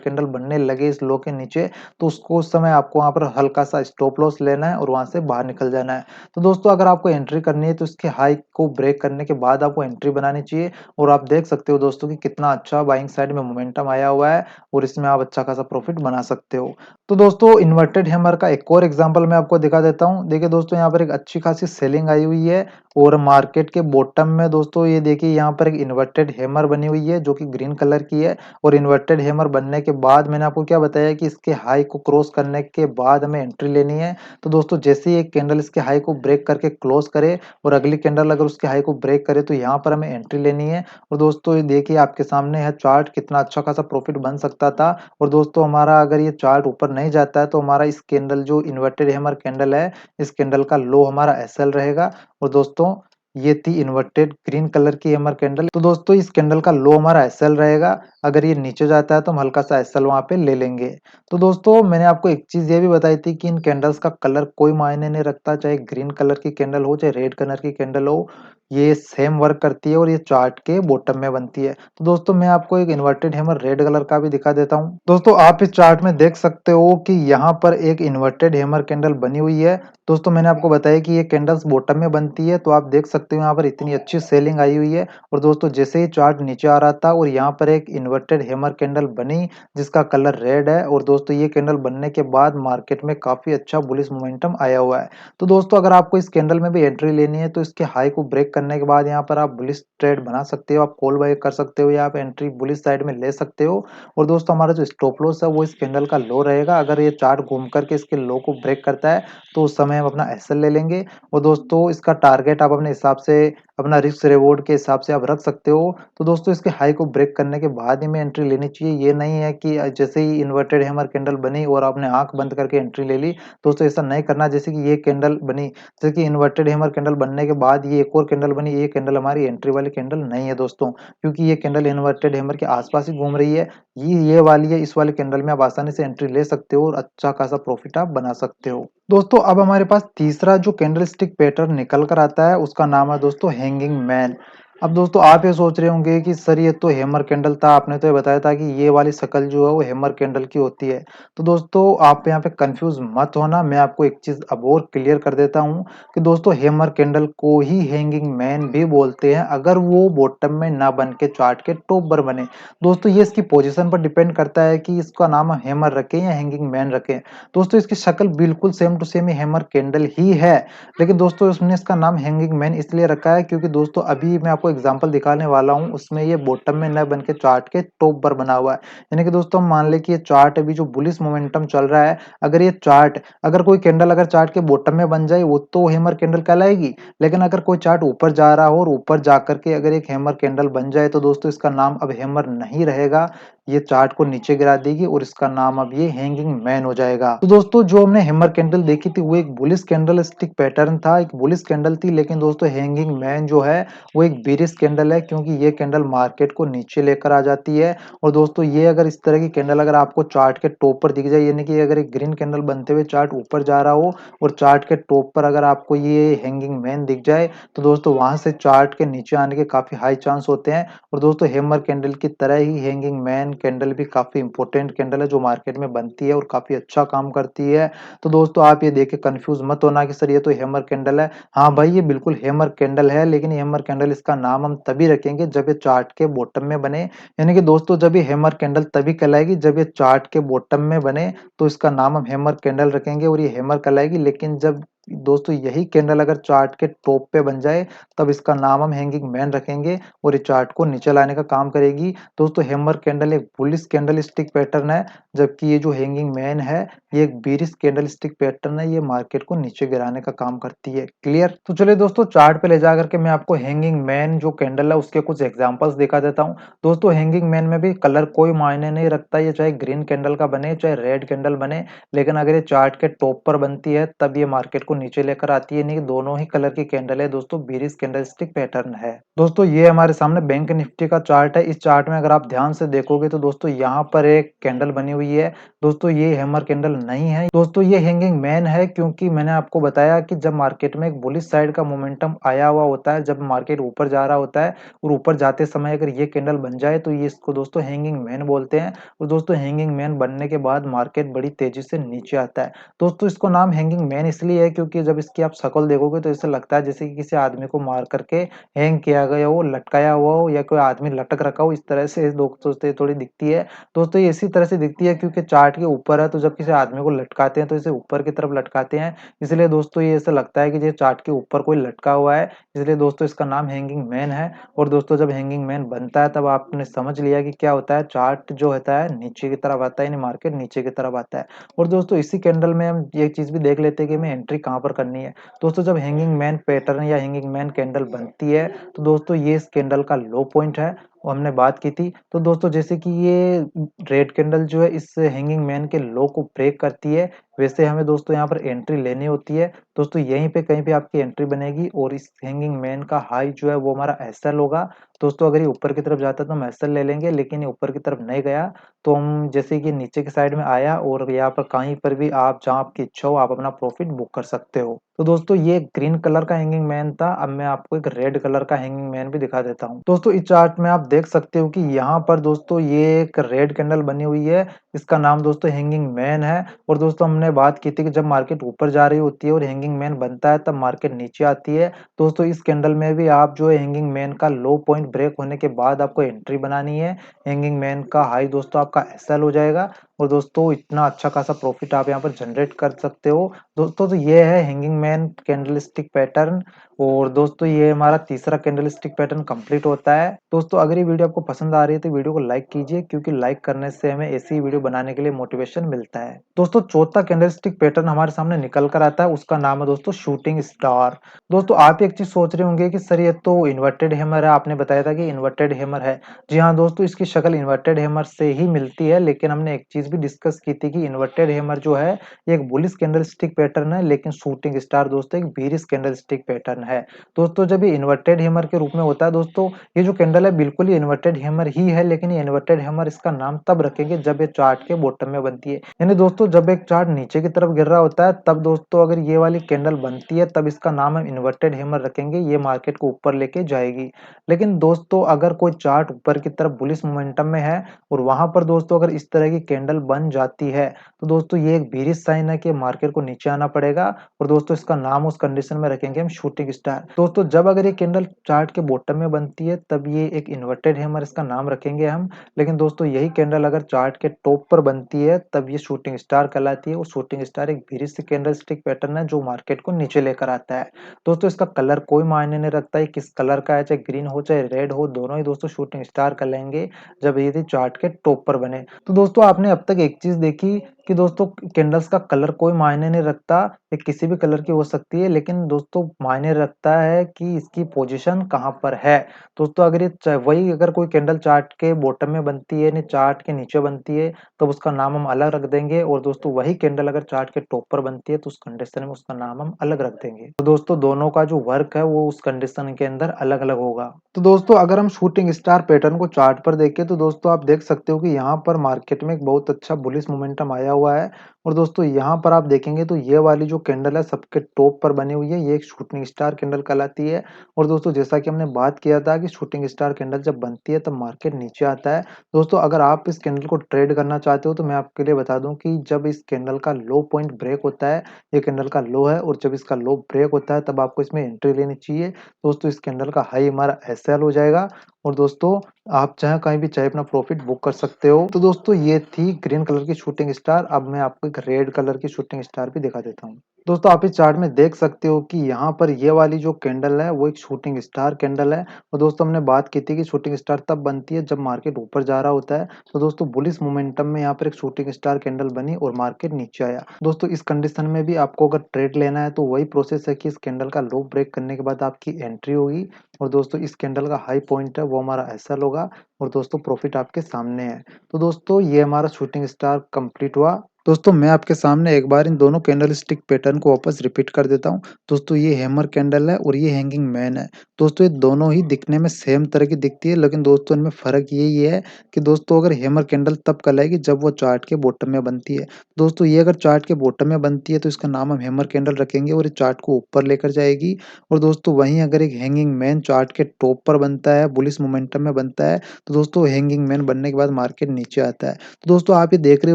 कैंडल बनने लगे इस लो के नीचे, तो उसको उस समय आपको वहां पर हल्का सा स्टॉप लॉस लेना है और वहां से बाहर निकल जाना है। तो दोस्तों अगर आपको एंट्री करनी है तो इसके हाई को ब्रेक करने के बाद आपको एंट्री बनानी चाहिए। और आप देख सकते हो दोस्तों कि कितना अच्छा बाइंग साइड में मोमेंटम आया हुआ है और इसमें आप अच्छा खासा प्रॉफिट बना सकते हो। तो दोस्तों इन्वर्टेड हैमर का एक और एग्जांपल मैं आपको दिखा देता हूं। देखिए दोस्तों यहाँ पर एक अच्छी खासी सेलिंग आई हुई है और मार्केट के बॉटम में दोस्तों ये देखिए यहाँ पर एक इन्वर्टेड हैमर बनी हुई है जो कि ग्रीन कलर की है। और इन्वर्टेड हैमर बनने के बाद मैंने आपको क्या बताया कि इसके हाई को क्रॉस करने के बाद हमें एंट्री लेनी है। तो दोस्तों जैसे ही एक कैंडल इसके हाई को ब्रेक करके क्लोज करे और अगली कैंडल अगर उसके हाई को ब्रेक करे, तो यहाँ पर हमें एंट्री लेनी है। और दोस्तों ये देखिए आपके सामने है चार्ट, कितना अच्छा खासा प्रॉफिट बन सकता था। और दोस्तों हमारा अगर ये चार्ट ऊपर नहीं जाता है तो हमारा इस कैंडल जो इन्वर्टेड हैमर कैंडल है, इस कैंडल का लो हमारा एसएल रहेगा। और दोस्तों ये थी इन्वर्टेड ग्रीन कलर की हैमर कैंडल। तो दोस्तों इस कैंडल का लो हमारा एसएल रहेगा। अगर ये नीचे जाता है तो हम हल्का सा एसएल वहां पे ले लेंगे। तो दोस्तों मैंने आपको एक चीज ये भी बताई थी कि इन कैंडल्स का कलर कोई मायने नहीं रखता, चाहे ग्रीन कलर की कैंडल हो चाहे रेड कलर की कैंडल हो, ये सेम वर्क करती है और ये चार्ट के बॉटम में बनती है। तो दोस्तों मैं आपको एक इन्वर्टेड हैमर रेड कलर का भी दिखा देता हूँ। दोस्तों आप इस चार्ट में देख सकते हो कि यहाँ पर एक इन्वर्टेड हैमर कैंडल बनी हुई है। दोस्तों मैंने आपको बताया कि ये कैंडल्स बॉटम में बनती है, तो आप देख सकते हो यहाँ पर इतनी अच्छी सेलिंग आई हुई है। और दोस्तों जैसे ही चार्ट नीचे आ रहा था और यहाँ पर एक इन्वर्टेड हैमर कैंडल बनी जिसका कलर रेड है, और दोस्तों ये कैंडल बनने के बाद मार्केट में काफी अच्छा बुलिश मोमेंटम आया हुआ है। तो दोस्तों अगर आपको इस कैंडल में भी एंट्री लेनी है तो इसके हाई को ब्रेक करने के बाद यहाँ पर आप बुलिश ट्रेड बना सकते हो, आप कॉल बाय कर सकते हो या आप एंट्री बुलिश साइड में ले सकते हो। और दोस्तों हमारा जो स्टॉप लॉस है वो इस कैंडल का लो रहेगा। अगर ये चार्ट घूम करके इसके लो को ब्रेक करता है तो उस समय हम अपना एसएल ले लेंगे। और दोस्तों इसका टारगेट आप अपने हिसाब से, अपना रिस्क रिवॉर्ड के हिसाब से आप रख सकते हो। तो दोस्तों इसके हाई को ब्रेक करने के बाद ही में एंट्री लेनी चाहिए। ये नहीं है कि जैसे ही इन्वर्टेड हैमर कैंडल बनी और आपने आंख बंद करके एंट्री ले ली। दोस्तों ऐसा नहीं करना। जैसे कि ये कैंडल बनी, जैसे कि इन्वर्टेड हैमर कैंडल बनने के बाद ये एक और कैंडल बनी, ये कैंडल हमारी एंट्री वाली कैंडल नहीं है दोस्तों, क्योंकि ये कैंडल इन्वर्टेड हैमर के आसपास ही घूम रही है। ये वाली है, इस वाले कैंडल में आप आसानी से एंट्री ले सकते हो और अच्छा खासा प्रॉफिट आप बना सकते हो। दोस्तों अब हमारे पास तीसरा जो कैंडल स्टिक पैटर्न निकल कर आता है उसका नाम है दोस्तों हैंगिंग मैन। अब दोस्तों आप ये सोच रहे होंगे कि सर ये तो हैमर कैंडल था, आपने तो ये बताया था कि ये वाली शक्ल जो है वो हैमर कैंडल की होती है। तो दोस्तों आप यहाँ पे कंफ्यूज मत होना, मैं आपको एक चीज अब और क्लियर कर देता हूँ कि दोस्तों हैमर कैंडल को ही हैंगिंग मैन भी बोलते हैं अगर वो बॉटम में ना बन के चार्ट के टॉप पर बने। दोस्तों ये इसकी पोजीशन पर डिपेंड करता है कि इसका नाम हैमर रखें या हैंगिंग मैन रखें। दोस्तों इसकी शक्ल बिल्कुल same to same hammer candle ही है, लेकिन दोस्तों उसने इसका नाम हैंगिंग मैन इसलिए रखा है क्योंकि दोस्तों अभी मैं आपको आपको एग्जांपल दिखाने वाला हूँ, उसमें ये बॉटम में न बन के चार्ट के टॉप पर बना हुआ है। यानी कि दोस्तों हम मान लें कि ये चार्ट अभी जो बुलिश मोमेंटम चल रहा है, अगर ये चार्ट अगर कोई कैंडल अगर चार्ट के बॉटम में बन जाए, वो तो हैमर कैंडल कहलाएगी। लेकिन अगर कोई चार्ट ऊपर जा रहा हो और ऊपर जाकर के अगर एक हैमर कैंडल बन जाए, तो दोस्तों इसका नाम अब हैमर नहीं रहेगा, ये चार्ट को नीचे गिरा देगी और इसका नाम अब ये हैंगिंग मैन हो जाएगा। तो दोस्तों जो हमने हैमर कैंडल देखी थी वो एक बुलिश कैंडल स्टिक पैटर्न था, एक बुलिश कैंडल थी। लेकिन दोस्तों हैंगिंग मैन जो है वो एक बेरिश कैंडल है, क्योंकि ये कैंडल मार्केट को नीचे लेकर आ जाती है। और दोस्तों ये अगर इस तरह की कैंडल अगर आपको चार्ट के टॉप पर दिख जाए, यानी कि अगर एक ग्रीन कैंडल बनते हुए चार्ट ऊपर जा रहा हो और चार्ट के टॉप पर अगर आपको ये हैंगिंग मैन दिख जाए, तो दोस्तों वहां से चार्ट के नीचे आने के काफी हाई चांस होते हैं। और दोस्तों हैमर कैंडल की तरह ही हैंगिंग मैन कैंडल भी काफी इंपॉर्टेंट कैंडल है, जो मार्केट में बनती है और काफी अच्छा काम करती है। तो दोस्तों आप ये देख के कंफ्यूज मत होना कि सर ये तो हैमर कैंडल है। हाँ भाई, ये बिल्कुल हैमर कैंडल है, लेकिन हैमर कैंडल इसका नाम हम तभी रखेंगे जब ये चार्ट के बॉटम में बने। यानी कि दोस्तों जब ये हैमर कैंडल तभी कहलाएगी जब ये चार्ट के बॉटम में बने, तो इसका नाम हम हैमर कैंडल रखेंगे और ये हैमर कहलाएगी। लेकिन जब दोस्तों यही कैंडल अगर चार्ट के टॉप पे बन जाए, तब इसका नाम हम हैंगिंग मैन रखेंगे और ये चार्ट को नीचे लाने का काम करेगी। दोस्तों हैमर कैंडल एक बुलिश कैंडल स्टिक पैटर्न है, जबकि ये जो हैंगिंग मैन है ये एक बीरिश कैंडल स्टिक पैटर्न है, ये मार्केट को नीचे गिराने का काम करती है। क्लियर? तो चलिए दोस्तों चार्ट पे ले जा करके मैं आपको हैंगिंग मैन जो कैंडल है उसके कुछ एग्जांपल्स दिखा देता हूँ। दोस्तों हैंगिंग मैन में भी कलर कोई मायने नहीं रखता, ये चाहे ग्रीन कैंडल का बने चाहे रेड कैंडल बने, लेकिन अगर ये चार्ट के टॉप पर बनती है तब ये मार्केट को नीचे लेकर आती है। नहीं, दोनों ही कलर की कैंडल है दोस्तों, बीरिश कैंडल स्टिक पैटर्न है। दोस्तों ये हमारे सामने बैंक निफ्टी का चार्ट है। इस चार्ट में अगर आप ध्यान से देखोगे तो दोस्तों यहाँ पर एक कैंडल बनी हुई है। दोस्तों ये हैमर कैंडल नहीं है दोस्तों, ये हैंगिंग मैन है, क्योंकि मैंने आपको बताया कि जब मार्केट में एक बुलिश साइड का मोमेंटम आया हुआ होता है, जब मार्केट ऊपर जा रहा होता है और ऊपर जाते समय अगर ये कैंडल बन जाए, तो ये इसको दोस्तों हैंगिंग मैन बोलते हैं। और दोस्तों हैंगिंग मैन बनने के बाद मार्केट बड़ी तेजी से नीचे आता है। दोस्तों इसको नाम हैंगिंग मैन इसलिए है क्योंकि जब इसकी आप शक्ल देखोगे तो ऐसा लगता है जैसे कि किसी आदमी को मार करके हैंग किया गया हो, लटकाया हुआ हो, या कोई आदमी लटक रखा हो। इस तरह से दोस्तों से थोड़ी दिखती है। दोस्तों ये इसी तरह से दिखती है क्योंकि चार्ट के ऊपर है, तो जब किसी आदमी को लटकाते हैं तो इसे ऊपर की तरफ लटकाते हैं, इसलिए दोस्तों ये ऐसा लगता है कि ये चार्ट के ऊपर कोई लटका हुआ है, इसलिए दोस्तों इसका नाम हैंगिंग मैन है। और दोस्तों जब हैंगिंग मैन बनता है तब आपने समझ लिया कि क्या होता है, चार्ट जो होता है नीचे की तरफ आता है, यानी मार्केट नीचे की तरफ आता है। और दोस्तों इसी कैंडल में हम ये चीज भी देख लेते हैं कि हमें एंट्री कहाँ पर करनी है। दोस्तों जब हैंगिंग मैन पैटर्न या हैंगिंग मैन कैंडल बनती है, तो दोस्तों ये इस कैंडल का लो पॉइंट है, वो हमने बात की थी। तो दोस्तों जैसे कि ये रेड कैंडल जो है इस हैंगिंग मैन के लो को ब्रेक करती है, वैसे हमें दोस्तों यहाँ पर एंट्री लेनी होती है। दोस्तों यहीं पे कहीं पे आपकी एंट्री बनेगी और इस हैंगिंग मैन का हाई जो है वो हमारा एसएल होगा। दोस्तों अगर ये ऊपर की तरफ जाता है तो हम एसएल ले लेंगे, लेकिन ये ऊपर की तरफ नहीं गया तो हम जैसे कि नीचे की साइड में आया, और यहाँ पर कहीं पर भी आप जहाँ आपकी इच्छा हो आप अपना प्रॉफिट बुक कर सकते हो। तो दोस्तों ये ग्रीन कलर का हैंगिंग मैन था, अब मैं आपको एक रेड कलर का हैंगिंग मैन भी दिखा देता हूँ। दोस्तों इस चार्ट में आप देख सकते हो कि यहाँ पर दोस्तों ये एक रेड कैंडल बनी हुई है, इसका नाम दोस्तों हैंगिंग मैन है। और दोस्तों हमने बात की थी कि जब मार्केट ऊपर जा रही होती है और हैंगिंग मैन बनता है तब मार्केट नीचे आती है। दोस्तों इस कैंडल में भी आप जो है हैंगिंग मैन का लो पॉइंट ब्रेक होने के बाद आपको एंट्री बनानी है। हैंगिंग मैन का हाई दोस्तों आपका एसएल हो जाएगा, और दोस्तों इतना अच्छा खासा प्रॉफिट आप यहाँ पर जनरेट कर सकते हो। दोस्तों तो ये है हैंगिंग मैन कैंडलस्टिक पैटर्न। और दोस्तों ये हमारा तीसरा कैंडलस्टिक पैटर्न कंप्लीट होता है। दोस्तों अगर ये वीडियो आपको पसंद आ रही है तो वीडियो को लाइक कीजिए, क्योंकि लाइक करने से हमें ऐसी ही वीडियो बनाने के लिए मोटिवेशन मिलता है। दोस्तों चौथा कैंडलस्टिक पैटर्न हमारे सामने निकल कर आता है, उसका नाम है दोस्तों शूटिंग स्टार। दोस्तों आप एक चीज सोच रहे होंगे कि सर ये तो इन्वर्टेड हैमर है, आपने बताया था कि इन्वर्टेड हैमर है। जी हाँ दोस्तों, इसकी शक्ल इन्वर्टेड हैमर से ही मिलती है, लेकिन हमने एक चीज भी डिस्कस की थी कि इन्वर्टेड हैमर जो है ये एक बुलिश कैंडलस्टिक पैटर्न है, लेकिन शूटिंग स्टार दोस्तों एक बीरिश कैंडलस्टिक पैटर्न है। दोस्तों जब ये इन्वर्टेड हैमर के रूप में होता है दोस्तों, ये जो कैंडल है बिल्कुल ही इन्वर्टेड हैमर ही है, लेकिन ये इन्वर्टेड हैमर इसका नाम तब रखेंगे जब ये चार्ट के बॉटम में बनती है। यानी दोस्तों जब एक चार्ट नीचे की तरफ गिर रहा होता है तब दोस्तों अगर ये वाली कैंडल बनती है तब इसका नाम हम इन्वर्टेड हैमर रखेंगे, ये मार्केट को ऊपर लेके जाएगी। लेकिन दोस्तों अगर कोई चार्ट ऊपर की तरफ बुलिश मोमेंटम में है और वहां पर दोस्तों अगर इस तरह की कैंडल बन जाती है, तो दोस्तों ये एक बेयरिश साइन है कि मार्केट को नीचे आना पड़ेगा और दोस्तों इसका नाम उस कंडीशन में रखेंगे हम शूटिंग स्टार। दोस्तों जब अगर ये कैंडल चार्ट के बॉटम में बनती है तब ये एक इन्वर्टेड हैमर इसका नाम रखेंगे हम। लेकिन दोस्तों यही कैंडल अगर चार्ट के टॉप पर बनती है तब ये शूटिंग स्टार कहलाती है और शूटिंग स्टार एक बेयरिश कैंडल स्टिक पैटर्न है जो मार्केट को नीचे लेकर आता है। दोस्तों इसका कलर कोई मायने नहीं रखता है किस कलर का है, चाहे ग्रीन हो चाहे रेड हो, दोनों ही दोस्तों शूटिंग स्टार कहलाएंगे जब ये चार्ट के टॉप पर बने। तो दोस्तों आपने अब तक एक चीज देखी कि दोस्तों कैंडल्स का कलर कोई मायने नहीं रखता, ये किसी भी कलर की हो सकती है, लेकिन दोस्तों मायने रखता है कि इसकी पोजीशन कहाँ पर है। दोस्तों अगर वही अगर कोई कैंडल चार्ट के बॉटम में बनती है यानी चार्ट के नीचे बनती है तो उसका नाम हम अलग रख देंगे, और दोस्तों वही कैंडल अगर चार्ट के टॉप पर बनती है तो उस कंडीशन में उसका नाम हम अलग रख देंगे। तो दोस्तों दोनों का जो वर्क है वो उस कंडीशन के अंदर अलग अलग होगा। तो दोस्तों अगर हम शूटिंग स्टार पैटर्न को चार्ट पर देखें तो दोस्तों आप देख सकते हो कि यहाँ पर मार्केट में एक बहुत अच्छा बुलिश मोमेंटम आया हुआ है, और दोस्तों यहाँ पर आप देखेंगे तो ये वाली जो कैंडल है सबके टॉप पर बनी हुई है, ये एक शूटिंग स्टार कैंडल कहलाती है। और दोस्तों जैसा कि हमने बात किया था कि शूटिंग स्टार कैंडल जब बनती है तब मार्केट नीचे आता है। दोस्तों अगर आप इस कैंडल को ट्रेड करना चाहते हो तो मैं आपके लिए बता दूं कि जब इस कैंडल का लो पॉइंट ब्रेक होता है, ये कैंडल का लो है, और जब इसका लो ब्रेक होता है तब आपको इसमें एंट्री लेनी चाहिए। दोस्तों इस कैंडल का हाई हमारा एसएल हो जाएगा, और दोस्तों आप चाहे कहीं भी चाहे अपना प्रॉफिट बुक कर सकते हो। तो दोस्तों ये थी ग्रीन कलर की शूटिंग स्टार। अब मैं आपको एक रेड कलर की शूटिंग स्टार भी दिखा देता हूँ। दोस्तों आप इस चार्ट में देख सकते हो कि यहाँ पर ये वाली जो कैंडल है वो एक शूटिंग स्टार कैंडल है, और दोस्तों हमने बात की थी कि शूटिंग स्टार तब बनती है जब मार्केट ऊपर जा रहा होता है। तो दोस्तों बुलिश मोमेंटम में यहाँ पर एक शूटिंग स्टार कैंडल बनी और मार्केट नीचे आया। दोस्तों इस कंडीशन में भी आपको अगर ट्रेड लेना है तो वही प्रोसेस है कि इस कैंडल का लो ब्रेक करने के बाद आपकी एंट्री होगी, और दोस्तों इस कैंडल का हाई पॉइंट है वो हमारा एसएल होगा, और दोस्तों प्रॉफिट आपके सामने है। तो दोस्तों ये हमारा शूटिंग स्टार कंप्लीट हुआ। दोस्तों मैं आपके सामने एक बार इन दोनों कैंडल स्टिक पैटर्न को वापस रिपीट कर देता हूँ। दोस्तों ये हैमर कैंडल है और ये हैंगिंग मैन है। दोस्तों ये दोनों ही दिखने में सेम तरह की दिखती है, लेकिन दोस्तों इनमें फर्क यही है कि दोस्तों अगर हैमर कैंडल तब कहलाएगी जब वो चार्ट के बॉटम में बनती है। दोस्तों ये अगर चार्ट के बॉटम में बनती है तो इसका नाम हम हैमर कैंडल रखेंगे और ये चार्ट को ऊपर लेकर जाएगी। और दोस्तों वहीं अगर एक हैंगिंग मैन चार्ट के टॉप पर बनता है, बुलिश मोमेंटम में बनता है, तो दोस्तों हैंगिंग मैन बनने के बाद मार्केट नीचे आता है। तो दोस्तों आप ये देख रहे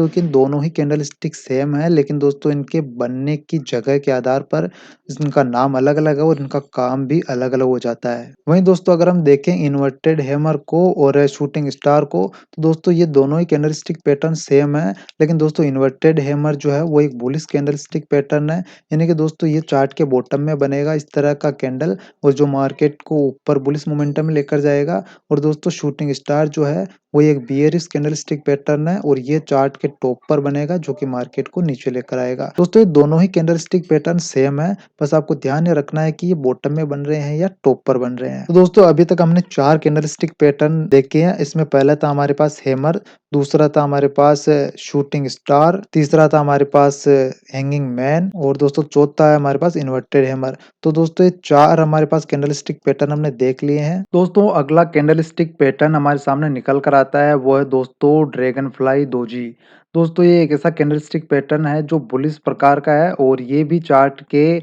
हो कि इन दोनों ही कैंडल स्टिक सेम है, लेकिन दोस्तों इनके बनने की जगह के आधार पर इनका नाम अलग अलग है और इनका काम भी अलग अलग हो जाता है। वहीं दोस्तों अगर हम देखें इन्वर्टेड हैमर को और शूटिंग स्टार को, तो दोस्तों ये दोनों ही कैंडल स्टिक पैटर्न सेम है, लेकिन दोस्तों इन्वर्टेड हैमर जो है वो एक बुलिश कैंडल स्टिक पैटर्न है, यानी कि दोस्तों ये चार्ट के बॉटम में बनेगा इस तरह का कैंडल, और जो मार्केट को ऊपर बुलिश मोमेंटम में लेकर जाएगा। और दोस्तों शूटिंग स्टार जो है वो एक बियरिश कैंडलस्टिक पैटर्न है और ये चार्ट के टॉप पर बनेगा जो कि मार्केट को नीचे लेकर आएगा। दोस्तों ये दोनों ही कैंडलस्टिक पैटर्न सेम है, बस आपको ध्यान ये रखना है कि ये बॉटम में बन रहे हैं या टॉप पर बन रहे हैं। तो दोस्तों अभी तक हमने 4 कैंडलस्टिक पैटर्न देखे हैं। इसमें पहला था हमारे पास हैमर, दूसरा था हमारे पास शूटिंग स्टार, तीसरा था हमारे पास हैंगिंग मैन, और दोस्तों चौथा है हमारे पास इन्वर्टेड हैमर। तो दोस्तों ये 4 हमारे पास कैंडलस्टिक पैटर्न हमने देख लिए हैं। दोस्तों अगला कैंडलस्टिक पैटर्न हमारे सामने निकल कर आता है वो है दोस्तों ड्रैगन फ्लाई दोजी। दोस्तों ये एक ऐसा कैंडलस्टिक पैटर्न है जो बुलिश प्रकार का है और ये भी चार्ट के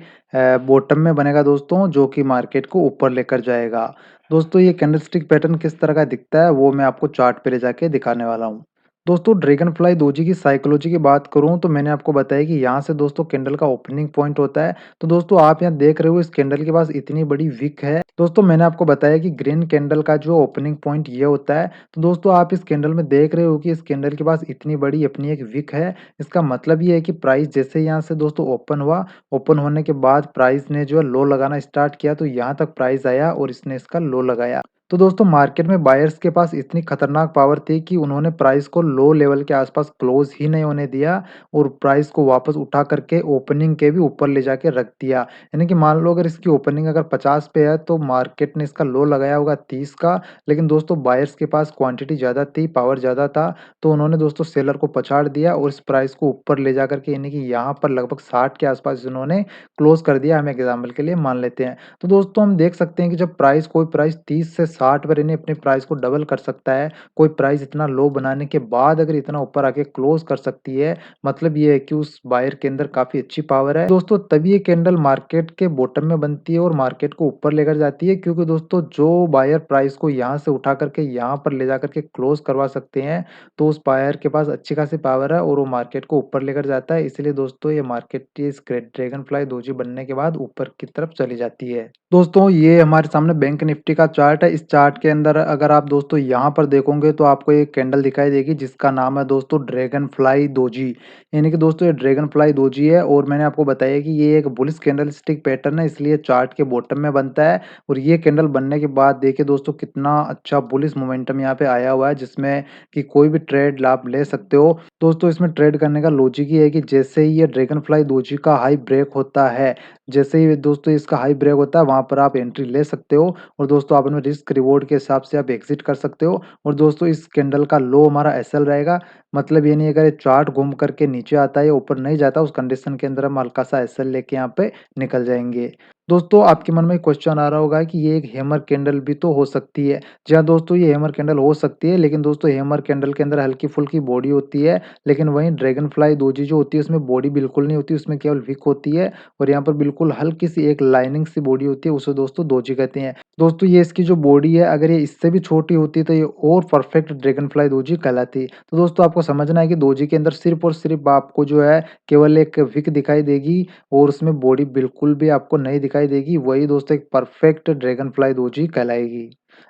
बॉटम में बनेगा दोस्तों, जो कि मार्केट को ऊपर लेकर जाएगा। दोस्तों ये कैंडलस्टिक पैटर्न किस तरह का दिखता है वो मैं आपको चार्ट पे ले जाके दिखाने वाला हूँ। दोस्तों ड्रैगन फ्लाई दोजी की साइकोलॉजी की बात करूं तो मैंने आपको बताया कि यहाँ से दोस्तों कैंडल का ओपनिंग पॉइंट होता है। तो दोस्तों आप यहाँ देख रहे हो इस कैंडल के पास इतनी बड़ी विक है। दोस्तों मैंने आपको बताया कि ग्रीन कैंडल का जो ओपनिंग पॉइंट ये होता है। तो दोस्तों आप इस कैंडल में देख रहे हो कि इस कैंडल के पास इतनी बड़ी अपनी एक विक है। इसका मतलब ये है कि प्राइस जैसे यहाँ से दोस्तों ओपन हुआ, ओपन होने के बाद प्राइस ने जो है लो लगाना स्टार्ट किया, तो यहाँ तक प्राइस आया और इसने इसका लो लगाया। तो दोस्तों मार्केट में बायर्स के पास इतनी खतरनाक पावर थी कि उन्होंने प्राइस को लो लेवल के आसपास क्लोज ही नहीं होने दिया और प्राइस को वापस उठा करके ओपनिंग के भी ऊपर ले जाके रख दिया। यानी कि मान लो अगर इसकी ओपनिंग अगर 50 पे है तो मार्केट ने इसका लो लगाया होगा 30 का, लेकिन दोस्तों बायर्स के पास क्वांटिटी ज़्यादा थी, पावर ज़्यादा था, तो उन्होंने दोस्तों सेलर को पछाड़ दिया और इस प्राइस को ऊपर ले जा करके यानी कि यहाँ पर लगभग 60 के आसपास इन्होंने क्लोज कर दिया। हम एग्जाम्पल के लिए मान लेते हैं। तो दोस्तों हम देख सकते हैं कि जब प्राइस कोई प्राइस 30 से 60 पर यानी अपने प्राइस को डबल कर सकता है। कोई प्राइस इतना लो बनाने के बाद अगर इतना ऊपर आके क्लोज़ कर सकती है, मतलब ये है कि उस बायर के अंदर काफ़ी अच्छी पावर है। दोस्तों तभी ये कैंडल मार्केट के बॉटम में बनती है और मार्केट को ऊपर लेकर जाती है, क्योंकि दोस्तों जो बायर प्राइस को यहाँ से उठा करके यहाँ पर ले जाकर के क्लोज़ करवा सकते हैं, तो उस बायर के पास अच्छी खासी पावर है और वो मार्केट को ऊपर लेकर जाता है। इसलिए दोस्तों ये मार्केट इस ड्रैगन फ्लाई डोजी बनने के बाद ऊपर की तरफ चली जाती है। दोस्तों ये हमारे सामने बैंक निफ्टी का चार्ट है। इस चार्ट के अंदर अगर आप दोस्तों यहाँ पर देखोगे तो आपको एक कैंडल दिखाई देगी जिसका नाम है दोस्तों ड्रैगन फ्लाई डोजी। यानी कि दोस्तों ये ड्रैगन फ्लाई डोजी है और मैंने आपको बताया कि ये एक बुलिश कैंडलस्टिक पैटर्न है, इसलिए चार्ट के बॉटम में बनता है। और ये कैंडल बनने के बाद देखिए दोस्तों कितना अच्छा बुलिश मोमेंटम यहाँ पे आया हुआ है, जिसमें कि कोई भी ट्रेड आप ले सकते हो। दोस्तों इसमें ट्रेड करने का लॉजिक ये है कि जैसे ही ये ड्रैगन फ्लाई डोजी का हाई ब्रेक होता है, जैसे ही दोस्तों इसका हाई ब्रेक होता है, वहाँ पर आप एंट्री ले सकते हो और दोस्तों आप इनमें रिस्क रिवॉर्ड के हिसाब से आप एग्जिट कर सकते हो। और दोस्तों इस कैंडल का लो हमारा एसएल रहेगा, मतलब ये नहीं अगर ये चार्ट घूम करके नीचे आता है या ऊपर नहीं जाता, उस कंडीशन के अंदर हम हल्का सा एसएल लेके यहाँ पे निकल जाएंगे। दोस्तों आपके मन में एक क्वेश्चन आ रहा होगा कि ये एक हैमर कैंडल भी तो हो सकती है। जी हाँ दोस्तों, ये हैमर कैंडल हो सकती है, लेकिन दोस्तों हैमर कैंडल के अंदर हल्की फुल्की बॉडी होती है, लेकिन वहीं ड्रैगन फ्लाई डोजी जो होती है उसमें बॉडी बिल्कुल नहीं होती, उसमें केवल विक होती है और यहाँ पर बिल्कुल हल्की सी एक लाइनिंग सी बॉडी होती है, उसे दोस्तों डोजी कहते हैं। दोस्तों ये इसकी जो बॉडी है, अगर ये इससे भी छोटी होती तो ये और परफेक्ट ड्रैगन फ्लाई डोजी कहलाती। तो दोस्तों आपको समझना है कि डोजी के अंदर सिर्फ और सिर्फ आपको जो है केवल एक विक दिखाई देगी और उसमें बॉडी बिल्कुल भी आपको नहीं दिखाई देगी, वही दोस्तों एक परफेक्ट ड्रैगन फ्लाई डोजी कहलाएगी।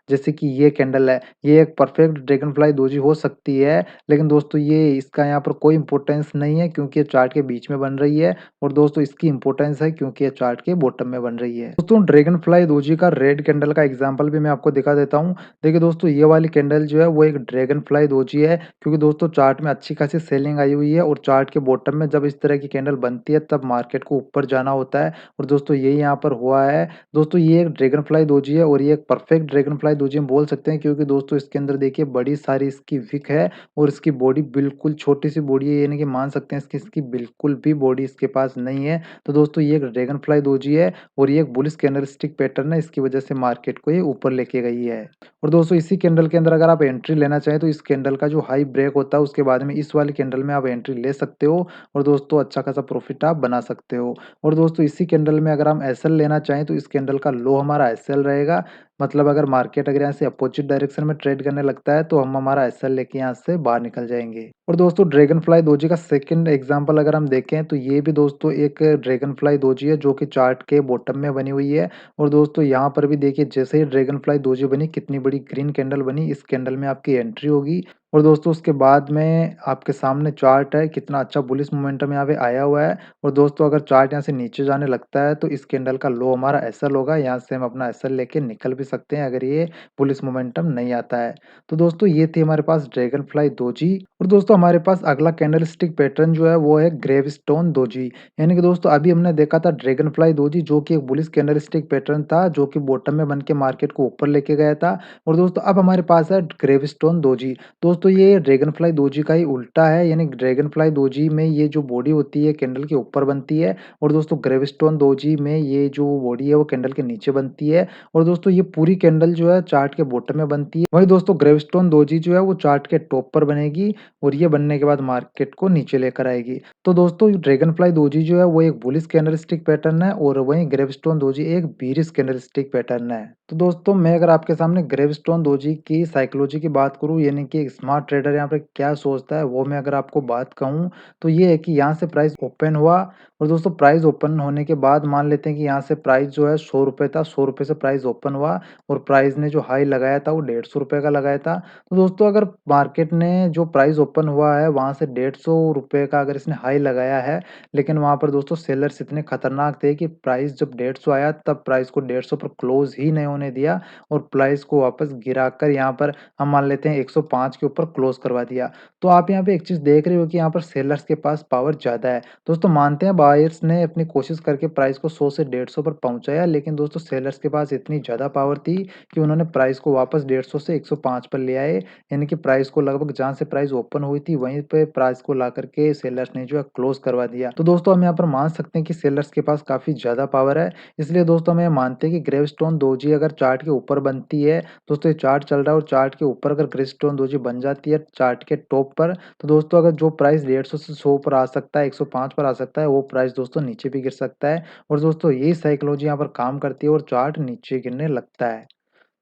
जैसे कि ये कैंडल है, ये एक परफेक्ट ड्रैगन फ्लाई डोजी हो सकती है, लेकिन दोस्तों ये इसका यहाँ पर कोई इम्पोर्टेंस नहीं है क्योंकि ये चार्ट के बीच में बन रही है और दोस्तों इसकी इम्पोर्टेंस है क्योंकि ये चार्ट के बॉटम में बन रही है। दोस्तों ड्रैगन फ्लाई डोजी का रेड कैंडल का एग्जांपल भी मैं आपको दिखा देता हूँ। देखिए दोस्तों ये वाली कैंडल जो है वो एक ड्रैगन फ्लाई डोजी है, क्योंकि दोस्तों चार्ट में अच्छी खासी सेलिंग आई हुई है और चार्ट के बॉटम में जब इस तरह की कैंडल बनती है तब मार्केट को ऊपर जाना होता है और दोस्तों यही यहाँ पर हुआ है। दोस्तों ये एक ड्रैगन फ्लाई डोजी है और ये एक परफेक्ट ड्रैगन फ्लाई डोजी हम बोल सकते हैं, क्योंकि दोस्तों इसके अंदर देखिए बड़ी सारी इसकी विक है और इसकी बॉडी बिल्कुल छोटी सी बॉडी है, यानी कि मान सकते हैं इसकी इसकी बिल्कुल भी बॉडी इसके पास नहीं है। तो दोस्तों ये एक ड्रैगन फ्लाई डोजी है और ये एक बुलिश कैंडलस्टिक पैटर्न है, इसकी वजह से मार्केट को ये ऊपर लेके गई है। और दोस्तों इसी कैंडल के अंदर अगर आप एंट्री लेना चाहें तो इस कैंडल का जो हाई ब्रेक होता है उसके बाद में इस वाली कैंडल में आप एंट्री ले सकते हो और दोस्तों अच्छा खासा प्रॉफिट आप बना सकते हो। और दोस्तों इसी कैंडल में अगर हम एसएल लेना चाहें तो इस कैंडल का लो हमारा एसएल रहेगा, मतलब अगर मार्केट अगर यहाँ से अपोजिट डायरेक्शन में ट्रेड करने लगता है तो हम हमारा एसएल लेके यहाँ से बाहर निकल जाएंगे। और दोस्तों ड्रैगन फ्लाई डोजी का सेकंड एग्जांपल अगर हम देखें तो ये भी दोस्तों एक ड्रैगन फ्लाई डोजी है जो कि चार्ट के बॉटम में बनी हुई है। और दोस्तों यहाँ पर भी देखिए जैसे ही ड्रैगन फ्लाई डोजी बनी कितनी बड़ी ग्रीन कैंडल बनी, इस कैंडल में आपकी एंट्री होगी और दोस्तों उसके बाद में आपके सामने चार्ट है, कितना अच्छा बुलिश मोमेंटम यहाँ पे आया हुआ है। और दोस्तों अगर चार्ट यहाँ से नीचे जाने लगता है तो इस कैंडल का लो हमारा एसएल होगा, यहाँ से हम अपना एसएल लेके निकल भी सकते हैं अगर ये बुलिश मोमेंटम नहीं आता है। तो दोस्तों ये थी हमारे पास ड्रैगन फ्लाई डोजी। और दोस्तों हमारे पास अगला कैंडलस्टिक पैटर्न जो है वो है ग्रेवस्टोन डोजी। यानी कि दोस्तों अभी हमने देखा था ड्रैगन फ्लाई डोजी जो कि एक बुलिश कैंडलस्टिक पैटर्न था जो कि बॉटम में बन के मार्केट को ऊपर लेके गया था। और दोस्तों अब हमारे पास है ग्रेवस्टोन डोजी। दोस्तों ये ड्रैगन फ्लाई डोजी का ही उल्टा है, यानी ड्रैगन फ्लाई डोजी में ये जो बॉडी होती है कैंडल के ऊपर बनती है और दोस्तों ग्रेवस्टोन डोजी में ये जो बॉडी है वो कैंडल के नीचे बनती है। और दोस्तों ये पूरी कैंडल जो है चार्ट के बॉटम में बनती है, वही दोस्तों ग्रेवस्टोन डोजी जो है वो चार्ट के टॉप पर बनेगी और ये बनने के बाद मार्केट को नीचे लेकर आएगी। तो दोस्तों ड्रैगन फ्लाई डोजी जो है वो एक बुलिश कैंडलस्टिक पैटर्न है और वहीं ग्रेवस्टोन डोजी एक बीरिश कैंडलस्टिक पैटर्न है। तो दोस्तों मैं अगर आपके सामने ग्रेवस्टोन डोजी की साइकोलॉजी की बात करूं, यानी कि एक स्मार्ट ट्रेडर यहाँ पे क्या सोचता है वो मैं अगर आपको बात कहूं तो ये है कि यहाँ से प्राइस ओपन हुआ और दोस्तों प्राइस ओपन होने के बाद मान लेते हैं कि यहाँ से प्राइस जो है 100 रुपये था, 100 रुपये से प्राइस ओपन हुआ और प्राइस ने जो हाई लगाया था वो 150 रुपये का लगाया था। तो दोस्तों अगर मार्केट ने जो प्राइस ओपन हुआ है वहाँ से 150 रुपये का अगर इसने हाई लगाया है, लेकिन वहाँ पर दोस्तों सेलर्स इतने खतरनाक थे कि प्राइस जब 150 आया तब प्राइस को 150 पर क्लोज ही नहीं होने दिया और प्राइस को वापस गिराकर यहाँ पर हम मान लेते हैं 105 के ऊपर क्लोज करवा दिया। तो आप यहाँ पे एक चीज़ देख रहे हो कि यहाँ पर सेलर्स के पास पावर ज़्यादा है। दोस्तों मानते हैं बायर्स ने अपनी कोशिश करके प्राइस को 100 से 150 पर पहुँचाया, लेकिन दोस्तों सेलर्स के पास इतनी ज़्यादा पावर थी कि उन्होंने प्राइस को वापस 150 से 105 पर ले आए। यानी कि प्राइस को लगभग जहाँ से प्राइस ओपन हुई थी, वहीं पे प्राइस को ला कर के सेलर्स ने जो है क्लोज़ करवा दिया। तो दोस्तों हम यहाँ पर मान सकते हैं कि सेलर्स के पास काफ़ी ज़्यादा पावर है। इसलिए दोस्तों हम ये मानते हैं कि ग्रेवस्टोन डोजी अगर चार्ट के ऊपर बनती है, दोस्तों ये चार्ट चल रहा है और चार्ट के ऊपर अगर ग्रेवस्टोन डोजी बन जाती है चार्ट के टॉप पर, तो दोस्तों अगर जो प्राइस 150 से 100 पर आ सकता है, 105 पर आ सकता है, वो प्राइस दोस्तों नीचे भी गिर सकता है। और दोस्तों यही साइकोलॉजी यहाँ पर काम करती है और चार्ट नीचे गिरने लगता है।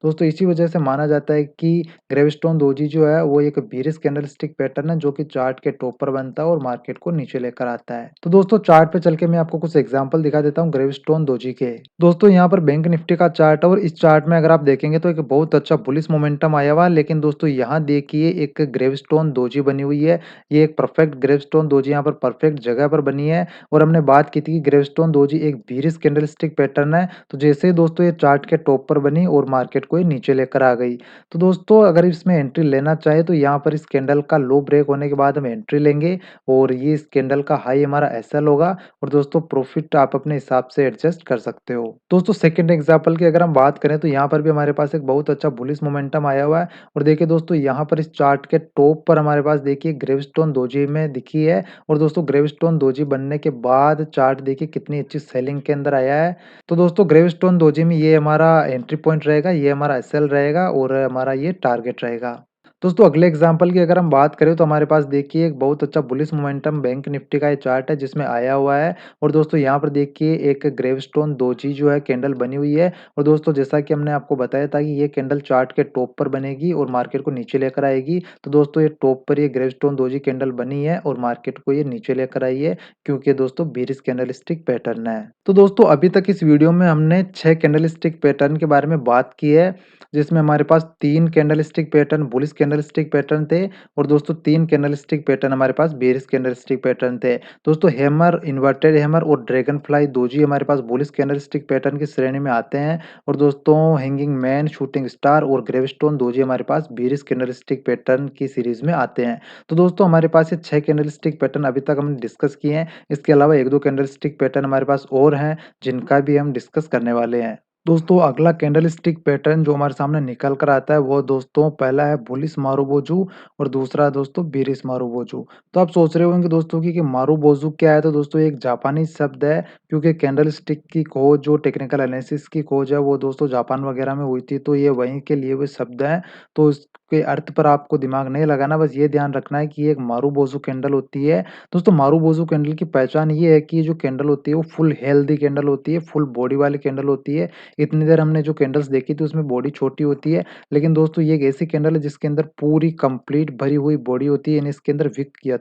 दोस्तों इसी वजह से माना जाता है कि ग्रेवस्टोन डोजी जो है वो एक बीरिश कैंडलस्टिक पैटर्न है जो कि चार्ट के टॉप पर बनता है और मार्केट को नीचे लेकर आता है। तो दोस्तों चार्ट पे चल के मैं आपको कुछ एग्जांपल दिखा देता हूँ ग्रेवस्टोन डोजी के। दोस्तों यहाँ पर बैंक निफ्टी का चार्ट है और इस चार्ट में अगर आप देखेंगे तो एक बहुत अच्छा बुलिश मोमेंटम आया हुआ है, लेकिन दोस्तों यहाँ देखिए एक ग्रेवस्टोन डोजी बनी हुई है। ये एक परफेक्ट ग्रेवस्टोन डोजी यहाँ पर परफेक्ट जगह पर बनी है और हमने बात की थी कि ग्रेवस्टोन डोजी एक बीरिश कैंडलस्टिक पैटर्न है। तो जैसे ही दोस्तों ये चार्ट के टॉप पर बनी और मार्केट को ये नीचे लेकर आ गई। तो दोस्तों अगर इसमें एंट्री लेना चाहे तो यहाँ पर इस कैंडल का लो ब्रेक होने के बाद हम एंट्री लेंगे और ये इस कैंडल का हाई हमारा एसएल होगा और दोस्तों प्रॉफिट आप अपने हिसाब से एडजस्ट कर सकते हो। दोस्तों सेकंड एग्जांपल की अगर हम बात करें तो यहाँ पर भी हमारे पास एक बहुत अच्छा बुलिश मोमेंटम आया हुआ है और देखिए दोस्तों यहाँ पर इस चार्ट के टॉप पर हमारे पास देखिए ग्रेवस्टोन डोजी में दिखी है और दोस्तों ग्रेवस्टोन डोजी बनने के बाद चार्ट देखिए कितनी अच्छी सेलिंग के अंदर आया है। तो दोस्तों ग्रेवस्टोन डोजी में ये हमारा एंट्री पॉइंट रहेगा, ये हमारा एसएल रहेगा और हमारा ये टारगेट रहेगा। दोस्तों अगले एग्जांपल की अगर हम बात करें तो हमारे पास देखिए एक बहुत अच्छा बुलिश मोमेंटम बैंक निफ्टी का ये चार्ट है जिसमें आया हुआ है और दोस्तों यहाँ पर देखिए एक ग्रेवस्टोन डोजी जो है कैंडल बनी हुई है और दोस्तों जैसा कि हमने आपको बताया था कि ये कैंडल चार्ट के टॉप पर बनेगी और मार्केट को नीचे लेकर आएगी। तो दोस्तों ये टॉप पर ये ग्रेवस्टोन डोजी कैंडल बनी है और मार्केट को ये नीचे लेकर आई है क्योंकि दोस्तों बीरिश कैंडलस्टिक पैटर्न है। तो दोस्तों अभी तक इस वीडियो में हमने 6 कैंडलस्टिक पैटर्न के बारे में बात की है, जिसमें हमारे पास 3 candlestick pattern bullish candlestick pattern थे और दोस्तों 3 कैंडलस्टिक पैटर्न हमारे पास बेरिश कैंडलस्टिक पैटर्न थे। दोस्तों हैमर, इन्वर्टेड हैमर और ड्रैगन फ्लाई दोजी हमारे पास बुलिश कैंडलस्टिक पैटर्न की श्रेणी में आते हैं और दोस्तों हैंगिंग मैन, शूटिंग स्टार और ग्रेवस्टोन दोजी हमारे पास बेरिश कैंडलस्टिक पैटर्न की सीरीज में आते हैं। तो दोस्तों हमारे पास ये 6 कैंडलस्टिक पैटर्न अभी तक हमने डिस्कस किए हैं। इसके अलावा 1-2 कैंडलस्टिक पैटर्न हमारे पास और हैं, जिनका भी हम डिस्कस करने वाले हैं। दोस्तों अगला कैंडलस्टिक पैटर्न जो हमारे सामने निकल कर आता है वो दोस्तों पहला है बुलिश मारुबोजू और दूसरा है दोस्तों बेरिश मारुबोजू। तो आप सोच रहे होंगे दोस्तों कि मारुबोजू क्या है, तो दोस्तों ये एक जापानी शब्द है क्योंकि कैंडलस्टिक की खोज जो टेक्निकल एनालिसिस की खोज है वो दोस्तों जापान वगैरह में हुई थी, तो ये वहीं के लिए हुए शब्द हैं। तो इसके अर्थ पर आपको दिमाग नहीं लगाना, बस ये ध्यान रखना है कि ये एक मारुबोजू कैंडल होती है। दोस्तों मारुबोजू कैंडल की पहचान ये है कि ये जो कैंडल होती है वो फुल हेल्दी कैंडल होती है, फुल बॉडी वाली कैंडल होती है। इतनी देर हमने जो कैंडल्स देखी थी उसमें बॉडी छोटी होती है, लेकिन दोस्तों ये एक ऐसी कैंडल है जिसके अंदर पूरी कंप्लीट भरी हुई बॉडी होती है, यानी इसके अंदर विक या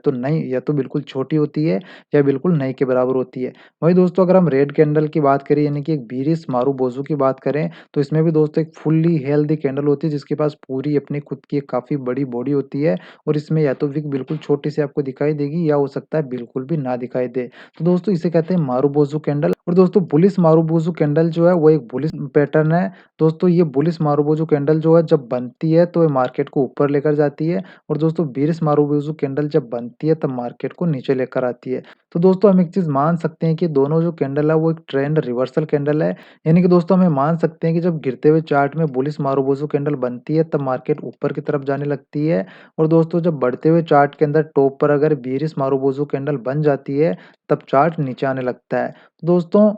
तो बिल्कुल छोटी होती है या बिल्कुल नहीं के बराबर होती है। वहीं दोस्तों अगर हम रेड कैंडल की बात करें यानी कि एक बीरिश मारुबोजू की बात करें, तो इसमें भी दोस्तों एक फुल्ली हेल्दी कैंडल होती है जिसके पास पूरी अपनी खुद की एक काफ़ी बड़ी बॉडी होती है और इसमें या तो विक बिल्कुल छोटी सी आपको दिखाई देगी या हो सकता है बिल्कुल भी ना दिखाई दे। तो दोस्तों इसे कहते हैं मारुबोजू कैंडल और दोस्तों बुलिश मारुबोजू कैंडल जो है वो एक बुलिश पैटर्न है। दोस्तों ये बुलिश मारुबोजू कैंडल जो है जब बनती है तो ये मार्केट को ऊपर लेकर जाती है और दोस्तों बेरिश मारुबोजू कैंडल जब बनती है तब मार्केट को नीचे लेकर आती है। तो दोस्तों हम एक चीज़ मान सकते हैं कि दोनों जो कैंडल है वो एक ट्रेंड रिवर्सल कैंडल है। यानी कि दोस्तों हम ये मान सकते हैं कि जब गिरते हुए चार्ट में बुलिश मारुबोजू कैंडल बनती है तब मार्केट ऊपर की तरफ जाने लगती है और दोस्तों जब बढ़ते हुए चार्ट के अंदर टॉप पर अगर बेरिश मारुबोजू कैंडल बन जाती है तब चार्ट नीचे आने लगता है। दोस्तों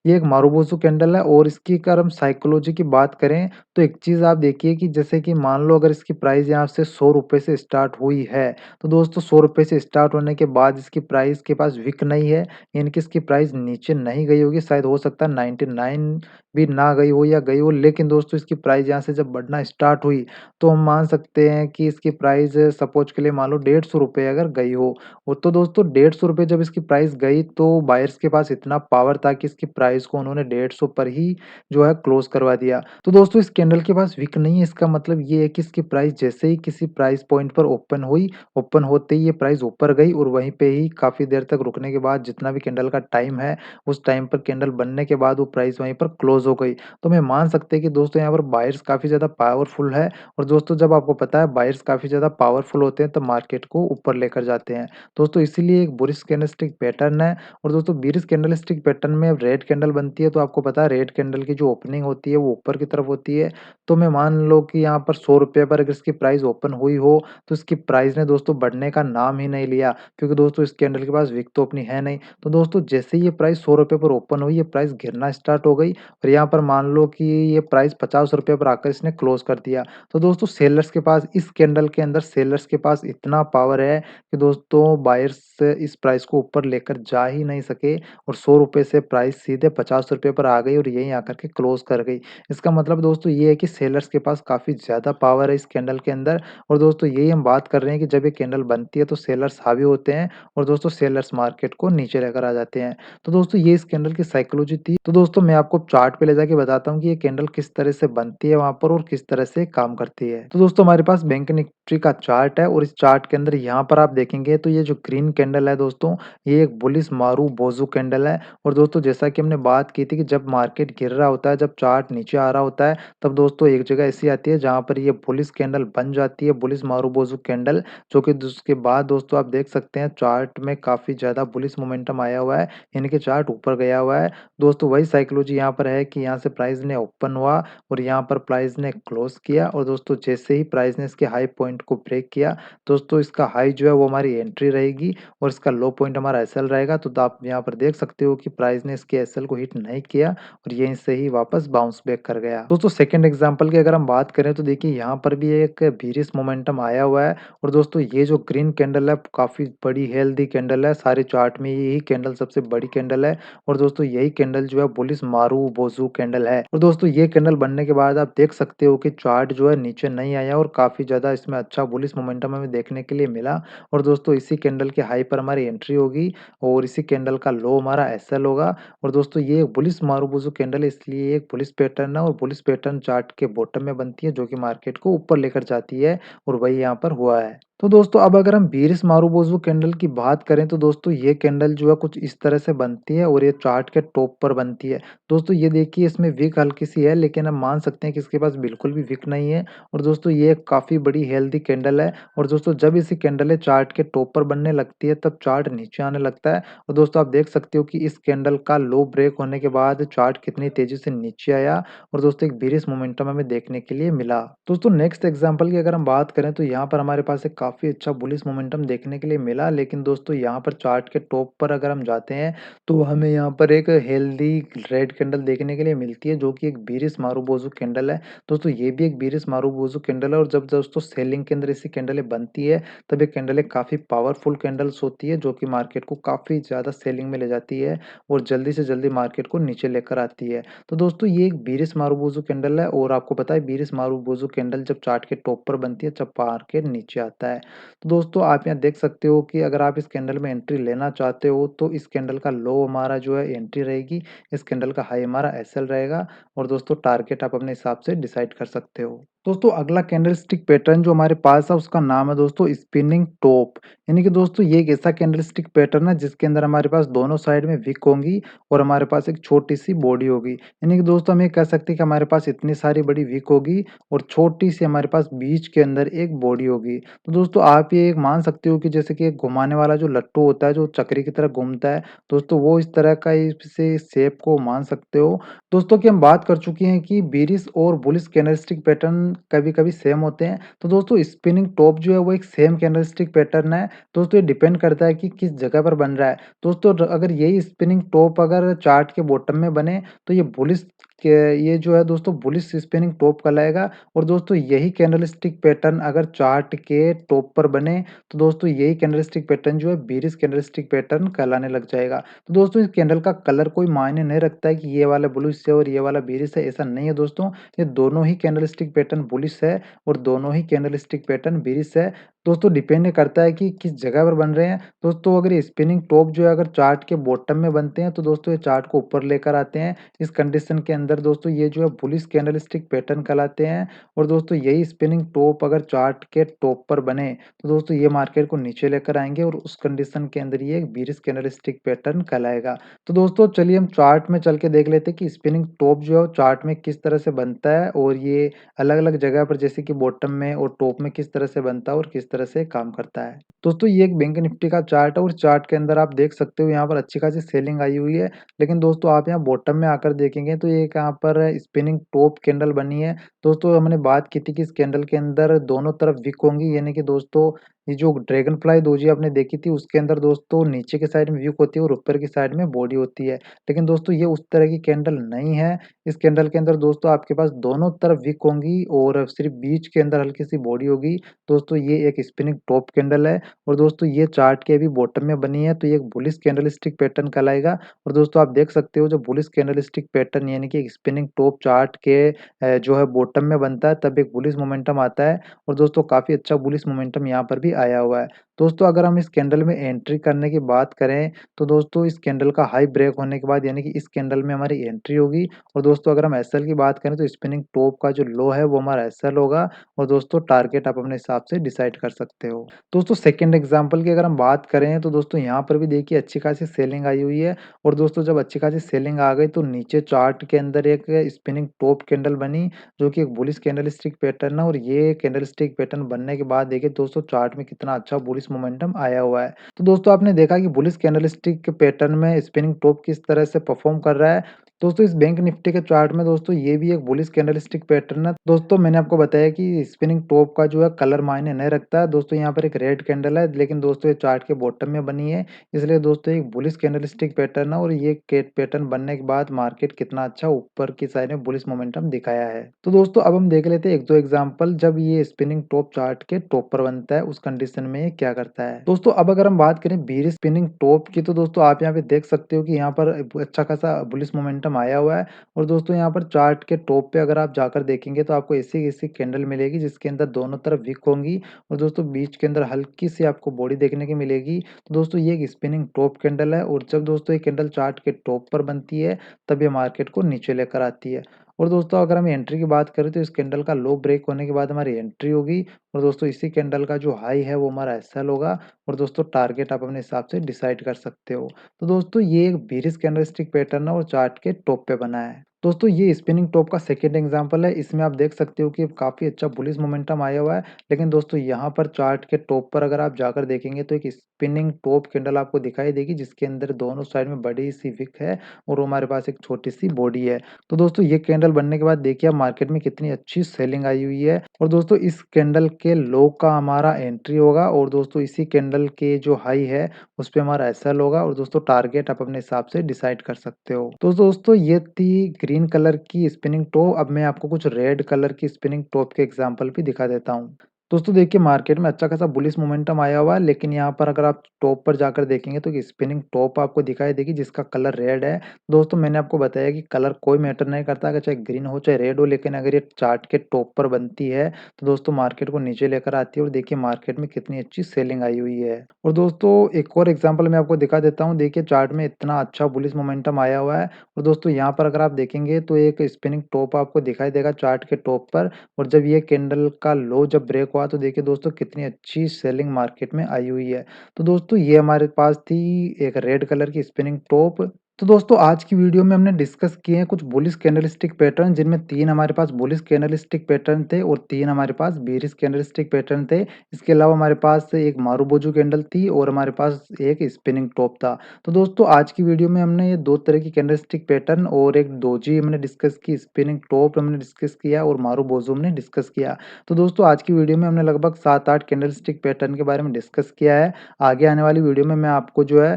ये एक मारुबोजू कैंडल है और इसकी अगर हम साइकोलॉजी की बात करें तो एक चीज़ आप देखिए कि जैसे कि मान लो अगर इसकी प्राइस यहाँ से ₹100 से स्टार्ट हुई है, तो दोस्तों ₹100 से स्टार्ट होने के बाद इसकी प्राइस के पास विक नहीं है, यानी कि इसकी प्राइस नीचे नहीं गई होगी, शायद हो सकता है 99 भी ना गई हो या गई हो, लेकिन दोस्तों इसकी प्राइस यहाँ से जब बढ़ना स्टार्ट हुई, तो हम मान सकते हैं कि इसकी प्राइस सपोज़ के लिए मान लो ₹150 अगर गई हो, वो तो दोस्तों ₹150 जब इसकी प्राइस गई तो बायर्स के पास इतना पावर था कि इसकी प्राइस प्राइस को उन्होंने 150 पर ही जो है क्लोज़ करवा दिया। तो दोस्तों इस कैंडल के पास विक नहीं है, इसका मतलब ये है कि इसकी प्राइस जैसे ही किसी प्राइस पॉइंट पर ओपन हुई, ओपन होते ही ये प्राइस ऊपर गई और वहीं पे ही काफ़ी देर तक रुकने के बाद जितना भी कैंडल का टाइम है, उस टाइम पर कैंडल बनने के बाद वो प्राइस वहीं पर क्लोज़ हो गई। तो मैं मान सकते हैं कि दोस्तों यहाँ पर बायर्स काफ़ी ज़्यादा पावरफुल है और दोस्तों जब आपको पता है बायर्स काफ़ी ज़्यादा पावरफुल होते हैं, तब मार्केट को ऊपर लेकर जाते हैं। दोस्तों इसीलिए एक बुलिश कैंडलस्टिक पैटर्न है और दोस्तों बेयरिश कैंडलस्टिक पैटर्न में रेड कैंडल बनती है, तो आपको पता है रेड कैंडल की जो ओपनिंग होती है वो ऊपर की तरफ होती है। तो मैं मान लो कि यहाँ पर ₹100 पर अगर इसकी प्राइस ओपन हुई हो, तो इसकी प्राइस ने दोस्तों बढ़ने का नाम ही नहीं लिया, क्योंकि दोस्तों इस कैंडल के पास विक तो अपनी है नहीं। तो दोस्तों जैसे ही ये प्राइस ₹100 पर ओपन हुई, ये प्राइस गिरना स्टार्ट हो गई और यहाँ पर मान लो कि ये प्राइस ₹50 पर आकर इसने क्लोज़ कर दिया। तो दोस्तों सेलर्स के पास इस कैंडल के अंदर सेलर्स के पास इतना पावर है कि दोस्तों बायर्स इस प्राइस को ऊपर लेकर जा ही नहीं सके और ₹100 से प्राइस सीधे ₹50 पर आ गई और यहीं आकर के क्लोज़ कर गई। इसका मतलब दोस्तों ये है कि सेलर्स के पास काफ़ी ज़्यादा पावर है इस कैंडल के अंदर और दोस्तों यही हम बात कर रहे हैं कि जब ये कैंडल बनती है तो सेलर्स हावी होते हैं और दोस्तों सेलर्स मार्केट को नीचे लेकर आ जाते हैं। तो दोस्तों ये इस कैंडल की साइकोलॉजी थी। तो दोस्तों मैं आपको चार्ट पे ले जाके बताता हूँ कि ये कैंडल किस तरह से बनती है वहाँ पर और किस तरह से काम करती है। तो दोस्तों हमारे पास बैंक निफ्टी का चार्ट है और इस चार्ट के अंदर यहाँ पर आप देखेंगे तो ये जो ग्रीन कैंडल है दोस्तों, ये एक बुलिश मारू-बोझू कैंडल है और दोस्तों जैसा कि हमने बात की थी कि जब मार्केट गिर रहा होता है, जब चार्ट नीचे आ रहा होता है, तब दोस्तों एक जगह ऐसी आती है जहाँ पर ये बुलिश कैंडल बन जाती है, बुलिश मारू-बोझू कैंडल, जो कि उसके बाद दोस्तों आप देख सकते हैं चार्ट में काफ़ी ज़्यादा बुलिश मोमेंटम आया हुआ है, यानी कि चार्ट ऊपर गया हुआ है। दोस्तों वही साइकोलॉजी यहाँ पर है कि यहाँ से प्राइस ने ओपन हुआ और यहाँ पर प्राइस ने क्लोज़ किया और दोस्तों जैसे ही प्राइस ने इसके हाई पॉइंट को ब्रेक किया, दोस्तों इसका हाई जो है वो हमारी एंट्री रहेगी और इसका लो पॉइंट हमारा एसएल रहेगा। तो आप यहाँ पर देख सकते हो कि प्राइस ने इसके एसएल को हिट नहीं किया और यहीं से ही वापस बाउंस बैक कर गया। दोस्तों सेकंड एग्जांपल की अगर हम बात करें तो देखिए यहाँ पर भी एक बेयरिश मोमेंटम आया हुआ है और दोस्तों ये जो ग्रीन कैंडल है काफ़ी बड़ी हेल्दी कैंडल है। सारे चार्ट में यही कैंडल सबसे बड़ी कैंडल है और दोस्तों यही कैंडल जो है बुलिश मारू-बोझू कैंडल है और दोस्तों ये कैंडल बनने के बाद आप देख सकते हो कि चार्ट जो है नीचे नहीं आया और काफ़ी ज़्यादा इसमें अच्छा बुलिश मोमेंटम हमें देखने के लिए मिला और दोस्तों इसी कैंडल के हाई पर हमारी एंट्री होगी और इसी कैंडल का लो हमारा एसएल होगा और दोस्तों ये बुलिश मारू-बोझू कैंडल है, इसलिए एक बुलिश पैटर्न है और बुलिश पैटर्न चार्ट के बॉटम में बनती है जो कि मार्केट को ऊपर लेकर जाती है और वही यहाँ पर हुआ है। तो दोस्तों अब अगर हम बेयरिश मारू-बोझू कैंडल की बात करें तो दोस्तों ये कैंडल जो है कुछ इस तरह से बनती है और ये चार्ट के टॉप पर बनती है। दोस्तों ये देखिए इसमें विक हल्की-सी है लेकिन हम मान सकते हैं कि इसके पास बिल्कुल भी विक नहीं है और दोस्तों ये काफ़ी बड़ी हेल्दी कैंडल है और दोस्तों जब इसी कैंडल चार्ट के टॉप पर बनने लगती है तब चार्ट नीचे आने लगता है और दोस्तों आप देख सकते हो कि इस कैंडल का लो ब्रेक होने के बाद चार्ट कितनी तेज़ी से नीचे आया और दोस्तों एक बेयरिश मोमेंटम हमें देखने के लिए मिला। दोस्तों नेक्स्ट एग्जांपल की अगर हम बात करें तो यहाँ पर हमारे पास एक काफ़ी अच्छा बुलिश मोमेंटम देखने के लिए मिला लेकिन दोस्तों यहाँ पर चार्ट के टॉप पर अगर हम जाते हैं तो हमें यहाँ पर एक हेल्दी रेड कैंडल देखने के लिए मिलती है जो कि एक बेयरिश मारू-बोझू कैंडल है। दोस्तों ये भी एक बेयरिश मारू-बोझू कैंडल है और जब दोस्तों सेलिंग के अंदर ऐसी कैंडलें बनती है तब ये कैंडलें काफ़ी पावरफुल कैंडल्स होती है जो कि मार्केट को काफ़ी ज़्यादा सेलिंग में ले जाती है और जल्दी से जल्दी मार्केट को नीचे लेकर आती है। तो दोस्तों ये एक बेयरिश मारू-बोझू कैंडल है और आपको पता है बेयरिश मारू-बोझू कैंडल जब चार्ट के टॉप पर बनती है जब मार्केट नीचे आता है। तो दोस्तों आप यहाँ देख सकते हो कि अगर आप इस कैंडल में एंट्री लेना चाहते हो तो इस कैंडल का लो हमारा जो है एंट्री रहेगी, इस कैंडल का हाई हमारा एसएल रहेगा और दोस्तों टारगेट आप अपने हिसाब से डिसाइड कर सकते हो। दोस्तों अगला कैंडलस्टिक पैटर्न जो हमारे पास है उसका नाम है दोस्तों स्पिनिंग टॉप, यानी कि दोस्तों ये एक ऐसा कैंडलस्टिक पैटर्न है जिसके अंदर हमारे पास दोनों साइड में विक होंगी और हमारे पास एक छोटी-सी बॉडी होगी। यानी कि दोस्तों हम ये कह सकते हैं कि हमारे पास इतनी सारी बड़ी विक होगी और छोटी-सी हमारे पास बीच के अंदर एक बॉडी होगी। तो दोस्तों आप ये एक मान सकते हो कि जैसे कि एक घुमाने वाला जो लट्टू होता है, जो चक्री की तरह घूमता है, दोस्तों वो इस तरह का इसे शेप को मान सकते हो। दोस्तों की हम बात कर चुके हैं कि बेयरिश और बुलिश कैंडलस्टिक पैटर्न कभी-कभी सेम होते हैं। तो दोस्तों स्पिनिंग टॉप जो है वो एक सेम कैंडलस्टिक पैटर्न है। दोस्तों ये डिपेंड करता है कि किस जगह पर बन रहा है। दोस्तों अगर यही स्पिनिंग टॉप अगर चार्ट के बॉटम में बने तो ये बुलिश के ये जो है दोस्तों बुलिश स्पिनिंग टॉप कहलाएगा और दोस्तों यही कैंडलस्टिक पैटर्न अगर चार्ट के टॉप पर बने तो दोस्तों यही कैंडलस्टिक पैटर्न जो है बेयरिश कैंडलस्टिक पैटर्न कहलाने लग जाएगा। तो दोस्तों इस कैंडल का कलर कोई मायने नहीं रखता है कि ये वाला बुलिश है और ये वाला बेयरिश है, ऐसा नहीं है दोस्तों। ये दोनों ही कैंडलस्टिक पैटर्न बुलिश है और दोनों ही कैंडलस्टिक पैटर्न बेयरिश है। दोस्तों डिपेंड करता है कि किस जगह पर बन रहे हैं। दोस्तों अगर ये स्पिनिंग टॉप जो है अगर चार्ट के बॉटम में बनते हैं तो दोस्तों ये चार्ट को ऊपर लेकर आते हैं। इस कंडीशन के अंदर दोस्तों ये जो है बुलिश कैंडलस्टिक पैटर्न कहलाते हैं और दोस्तों यही स्पिनिंग टॉप अगर चार्ट के टॉप पर बने तो दोस्तों ये मार्केट को नीचे लेकर आएँगे और उस कंडीशन के अंदर ये एक बेयरिश कैंडलस्टिक पैटर्न कहलाएगा। तो दोस्तों चलिए हम चार्ट में चल के देख लेते हैं कि स्पिनिंग टॉप जो है वो चार्ट में किस तरह से बनता है और ये अलग-अलग जगह पर जैसे कि बॉटम में और टॉप में किस तरह से बनता है और किस तरह से काम करता है। दोस्तों ये एक बैंक निफ्टी का चार्ट है और चार्ट के अंदर आप देख सकते हो यहाँ पर अच्छी खासी सेलिंग आई हुई है। लेकिन दोस्तों आप यहाँ बॉटम में आकर देखेंगे तो ये यहाँ पर स्पिनिंग टॉप कैंडल बनी है। दोस्तों हमने बात की थी कि इस कैंडल के अंदर दोनों तरफ विक होंगी यानी कि दोस्तों ये जो ड्रैगन फ्लाई दोजी आपने देखी थी उसके अंदर दोस्तों नीचे के साइड में विक होती है और ऊपर की साइड में बॉडी होती है। लेकिन दोस्तों ये उस तरह की कैंडल नहीं है। इस कैंडल के अंदर दोस्तों आपके पास दोनों तरफ विक होंगी और सिर्फ बीच के अंदर हल्की सी बॉडी होगी। दोस्तों ये एक स्पिनिंग टॉप कैंडल है और दोस्तों ये चार्ट के अभी बॉटम में बनी है तो ये एक बुलिश कैंडलस्टिक पैटर्न कहलाएगा। और दोस्तों आप देख सकते हो जो बुलिश कैंडलस्टिक पैटर्न यानी कि स्पिनिंग टॉप चार्ट के जो है बॉटम में बनता है तब एक बुलिश मोमेंटम आता है और दोस्तों काफ़ी अच्छा बुलिश मोमेंटम यहाँ पर भी आया हुआ है। दोस्तों अगर हम इस कैंडल में एंट्री करने की बात करें तो दोस्तों इस कैंडल का हाई ब्रेक होने के बाद यानी कि इस कैंडल में हमारी एंट्री होगी और दोस्तों अगर हम एसएल की बात करें तो स्पिनिंग टॉप का जो लो है वो हमारा एसएल होगा और दोस्तों टारगेट आप अपने हिसाब से डिसाइड कर सकते हो। दोस्तों सेकंड एग्जांपल की अगर हम बात करें तो दोस्तों यहाँ पर भी देखिए अच्छी खासी सेलिंग आई हुई है और दोस्तों जब अच्छी खासी सेलिंग आ गई तो नीचे चार्ट के अंदर एक स्पिनिंग टॉप कैंडल बनी जो कि एक बुलिश कैंडलस्टिक पैटर्न है और ये कैंडलस्टिक पैटर्न बनने के बाद देखिए दोस्तों चार्ट में कितना अच्छा बुलिश मोमेंटम आया हुआ है। तो दोस्तों आपने देखा कि बुलिश कैंडलस्टिक के पैटर्न में स्पिनिंग टॉप किस तरह से परफॉर्म कर रहा है। दोस्तों इस बैंक निफ्टी के चार्ट में दोस्तों ये भी एक बुलिश कैंडलस्टिक पैटर्न है। दोस्तों मैंने आपको बताया कि स्पिनिंग टॉप का जो है कलर मायने नहीं रखता है। दोस्तों यहाँ पर एक रेड कैंडल है लेकिन दोस्तों ये चार्ट के बॉटम में बनी है इसलिए दोस्तों एक बुलिश कैंडलस्टिक पैटर्न है और ये पैटर्न बनने के बाद मार्केट कितना अच्छा ऊपर की साइड में बुलिश मोमेंटम दिखाया है। तो दोस्तों अब हम देख लेते हैं एक दो एग्जांपल जब ये स्पिनिंग टॉप चार्ट के टॉप पर बनता है उस कंडीशन में ये क्या करता है। दोस्तों अब अगर हम बात करें बेयरिश स्पिनिंग टॉप की तो दोस्तों आप यहाँ पे देख सकते हो कि यहाँ पर अच्छा खासा बुलिश मोमेंटम आया हुआ है और दोस्तों यहाँ पर चार्ट के टॉप पे अगर आप जाकर देखेंगे तो आपको ऐसी ऐसी कैंडल मिलेगी जिसके अंदर दोनों तरफ विक होंगी और दोस्तों बीच के अंदर हल्की सी आपको बॉडी देखने की मिलेगी। तो दोस्तों ये एक स्पिनिंग टॉप कैंडल है और जब दोस्तों ये कैंडल चार्ट के टॉप पर बनती है तब ये मार्केट को नीचे लेकर आती है। और दोस्तों अगर हम एंट्री की बात करें तो इस कैंडल का लो ब्रेक होने के बाद हमारी एंट्री होगी और दोस्तों इसी कैंडल का जो हाई है वो हमारा एसएल होगा और दोस्तों टारगेट आप अपने हिसाब से डिसाइड कर सकते हो। तो दोस्तों ये एक बेरिश कैंडलस्टिक पैटर्न है और चार्ट के टॉप पे बना है। दोस्तों ये स्पिनिंग टॉप का सेकंड एग्जांपल है। इसमें आप देख सकते हो कि काफ़ी अच्छा बुलिश मोमेंटम आया हुआ है। लेकिन दोस्तों यहाँ पर चार्ट के टॉप पर अगर आप जाकर देखेंगे तो एक स्पिनिंग टॉप कैंडल आपको दिखाई देगी जिसके अंदर दोनों साइड में बड़ी सी विक है और हमारे पास एक छोटी सी बॉडी है। तो दोस्तों ये कैंडल बनने के बाद देखिए आप मार्केट में कितनी अच्छी सेलिंग आई हुई है और दोस्तों इस कैंडल के लो का हमारा एंट्री होगा और दोस्तों इसी कैंडल के जो हाई है उस पे हमारा एसएल होगा और दोस्तों टारगेट आप अपने हिसाब से डिसाइड कर सकते हो। तो दोस्तों ये थी ग्रीन कलर की स्पिनिंग टॉप। अब मैं आपको कुछ रेड कलर की स्पिनिंग टॉप के एग्जांपल भी दिखा देता हूँ। दोस्तों देखिए मार्केट में अच्छा खासा बुलिश मोमेंटम आया हुआ है लेकिन यहाँ पर अगर आप टॉप पर जाकर देखेंगे तो स्पिनिंग टॉप आपको दिखाई देगी जिसका कलर रेड है। दोस्तों मैंने आपको बताया कि कलर कोई मैटर नहीं करता अगर चाहे ग्रीन हो चाहे रेड हो लेकिन अगर ये चार्ट के टॉप पर बनती है तो दोस्तों मार्केट को नीचे लेकर आती है और देखिए मार्केट में कितनी अच्छी सेलिंग आई हुई है। और दोस्तों एक और एग्जांपल मैं आपको दिखा देता हूँ। देखिए चार्ट में इतना अच्छा बुलिश मोमेंटम आया हुआ है और दोस्तों यहाँ पर अगर आप देखेंगे तो एक स्पिनिंग टॉप आपको दिखाई देगा चार्ट के टॉप पर और जब ये कैंडल का लो जब ब्रेक हुआ तो देखिए दोस्तों कितनी अच्छी सेलिंग मार्केट में आई हुई है। तो दोस्तों ये हमारे पास थी एक रेड कलर की स्पिनिंग टॉप। तो दोस्तों आज की वीडियो में हमने डिस्कस किए हैं कुछ बुलिश कैंडलस्टिक पैटर्न जिनमें 3 हमारे पास बुलिश कैंडलस्टिक पैटर्न थे और 3 हमारे पास बेरिश कैंडलस्टिक पैटर्न थे। इसके अलावा हमारे पास एक मारुबोजू कैंडल थी और हमारे पास एक स्पिनिंग टॉप था। तो दोस्तों आज की वीडियो में हमने ये 2 तरह की कैंडलस्टिक पैटर्न और एक डोजी हमने डिस्कस की, स्पिनिंग टॉप हमने डिस्कस किया और मारुबोजू हमने डिस्कस किया। तो दोस्तों आज की वीडियो में हमने लगभग 7-8 कैंडलस्टिक पैटर्न के बारे में डिस्कस किया है। आगे आने वाली वीडियो में मैं आपको जो है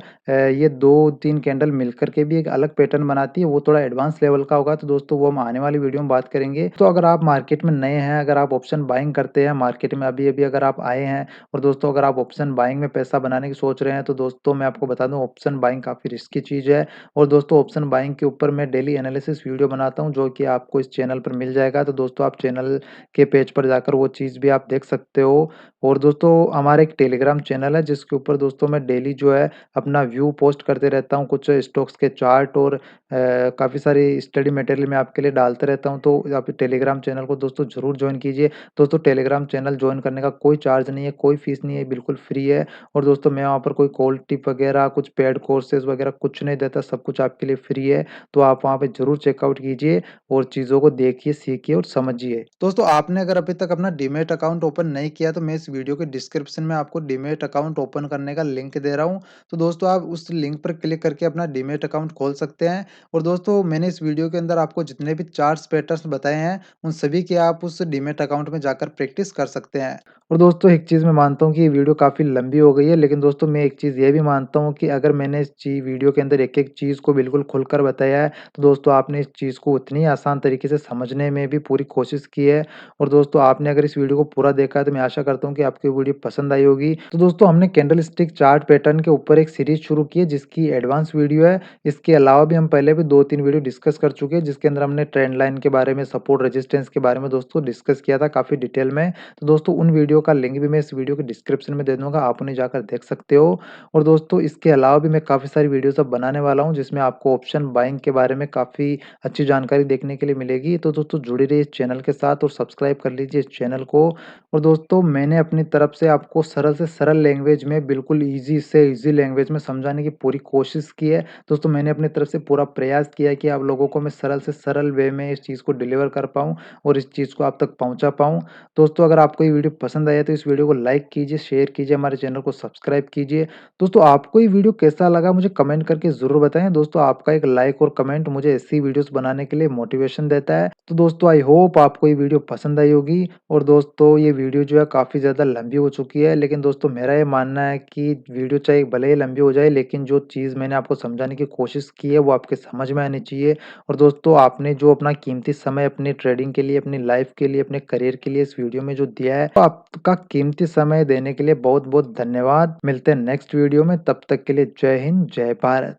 ये 2-3 कैंडल मिलकर करके भी एक अलग पैटर्न बनाती है, वो थोड़ा एडवांस लेवल का होगा, तो दोस्तों वो हम आने वाली वीडियो में बात करेंगे। तो अगर आप मार्केट में नए हैं, अगर आप ऑप्शन बाइंग करते हैं मार्केट में अभी-अभी अगर आप आए हैं और दोस्तों अगर आप ऑप्शन बाइंग में पैसा बनाने की सोच रहे हैं, तो दोस्तों मैं आपको बता दूँ ऑप्शन बाइंग काफ़ी रिस्की चीज़ है और दोस्तों ऑप्शन बाइंग के ऊपर मैं डेली एनालिसिस वीडियो बनाता हूँ, जो कि आपको इस चैनल पर मिल जाएगा। तो दोस्तों आप चैनल के पेज पर जाकर वो चीज़ भी आप देख सकते हो और दोस्तों हमारा एक टेलीग्राम चैनल है, जिसके ऊपर दोस्तों मैं डेली जो है अपना व्यू पोस्ट करते रहता हूँ, कुछ स्टॉक्स के चार्ट और काफ़ी सारी स्टडी मटेरियल मैं आपके लिए डालते रहता हूँ। तो आप टेलीग्राम चैनल को दोस्तों ज़रूर जॉइन कीजिए। दोस्तों टेलीग्राम चैनल जॉइन करने का कोई चार्ज नहीं है, कोई फ़ीस नहीं है, बिल्कुल फ्री है और दोस्तों मैं वहाँ पर कोई कॉल टिप वगैरह, कुछ पेड कोर्सेज़ वगैरह कुछ नहीं देता, सब कुछ आपके लिए फ्री है। तो आप वहाँ पे ज़रूर चेकआउट कीजिए और चीज़ों को देखिए, सीखिए और समझिए। दोस्तों आपने अगर अभी तक अपना डीमैट अकाउंट ओपन नहीं किया तो मैं इस वीडियो के डिस्क्रिप्शन में आपको डीमैट अकाउंट ओपन करने का लिंक दे रहा हूँ। तो दोस्तों आप उस लिंक पर क्लिक करके अपना डीमैट अकाउंट खोल सकते हैं और दोस्तों मैंने इस वीडियो के अंदर आपको जितने भी चार्ट्स पैटर्न्स बताए हैं, उन सभी की आप उस डीमैट अकाउंट में जाकर प्रैक्टिस कर सकते हैं। और दोस्तों एक चीज़ मैं मानता हूँ कि ये वीडियो काफ़ी लंबी हो गई है, लेकिन दोस्तों मैं एक चीज़ ये भी मानता हूँ कि अगर मैंने इस वीडियो के अंदर एक-एक चीज़ को बिल्कुल खुलकर बताया है, तो दोस्तों आपने इस चीज़ को उतनी आसान तरीके से समझने में भी पूरी कोशिश की है और दोस्तों आपने अगर इस वीडियो को पूरा देखा है, तो मैं आशा करता हूँ कि आपको ये वीडियो पसंद आई होगी। तो दोस्तों हमने कैंडलस्टिक चार्ट पैटर्न के ऊपर एक सीरीज़ शुरू की है, जिसकी एडवांस वीडियो है। इसके अलावा भी हम पहले भी 2-3 वीडियो डिस्कस कर चुके हैं, जिसके अंदर हमने ट्रेंड लाइन के बारे में, सपोर्ट रेजिस्टेंस के बारे में दोस्तों डिस्कस किया था काफ़ी डिटेल में। तो दोस्तों उन वीडियो का लिंक भी मैं इस वीडियो के डिस्क्रिप्शन में दे दूँगा, आप उन्हें जाकर देख सकते हो। और दोस्तों इसके अलावा भी मैं काफ़ी सारी वीडियोज़ अब बनाने वाला हूँ, जिसमें आपको ऑप्शन बाइंग के बारे में काफ़ी अच्छी जानकारी देखने के लिए मिलेगी। तो दोस्तों जुड़े रहिए इस चैनल के साथ और सब्सक्राइब कर लीजिए इस चैनल को। और दोस्तों मैंने अपनी तरफ से आपको सरल से सरल लैंग्वेज में, बिल्कुल ईज़ी से ईज़ी लैंग्वेज में समझाने की पूरी कोशिश की है। दोस्तों मैंने अपनी तरफ से पूरा प्रयास किया है कि आप लोगों को मैं सरल से सरल वे में इस चीज़ को डिलीवर कर पाऊँ और इस चीज़ को आप तक पहुँचा पाऊँ। दोस्तों अगर आपको ये वीडियो पसंद आया तो इस वीडियो को लाइक कीजिए, शेयर कीजिए, हमारे चैनल को सब्सक्राइब कीजिए। दोस्तों आपको ये वीडियो कैसा लगा मुझे कमेंट करके ज़रूर बताएँ। दोस्तों आपका एक लाइक और कमेंट मुझे ऐसी वीडियोज़ बनाने के लिए मोटिवेशन देता है। तो दोस्तों आई होप आपको ये वीडियो पसंद आई होगी और दोस्तों ये वीडियो जो है काफ़ी ज़्यादा लंबी हो चुकी है, लेकिन दोस्तों मेरा ये मानना है कि वीडियो चाहे भले ही लंबी हो जाए, लेकिन जो चीज़ मैंने आपको समझाने की कोशिश की है वो आपके समझ में आनी चाहिए। और दोस्तों आपने जो अपना कीमती समय अपनी ट्रेडिंग के लिए, अपनी लाइफ के लिए, अपने करियर के लिए इस वीडियो में जो दिया है, तो आपका कीमती समय देने के लिए बहुत-बहुत धन्यवाद। मिलते हैं नेक्स्ट वीडियो में, तब तक के लिए जय हिंद, जय भारत।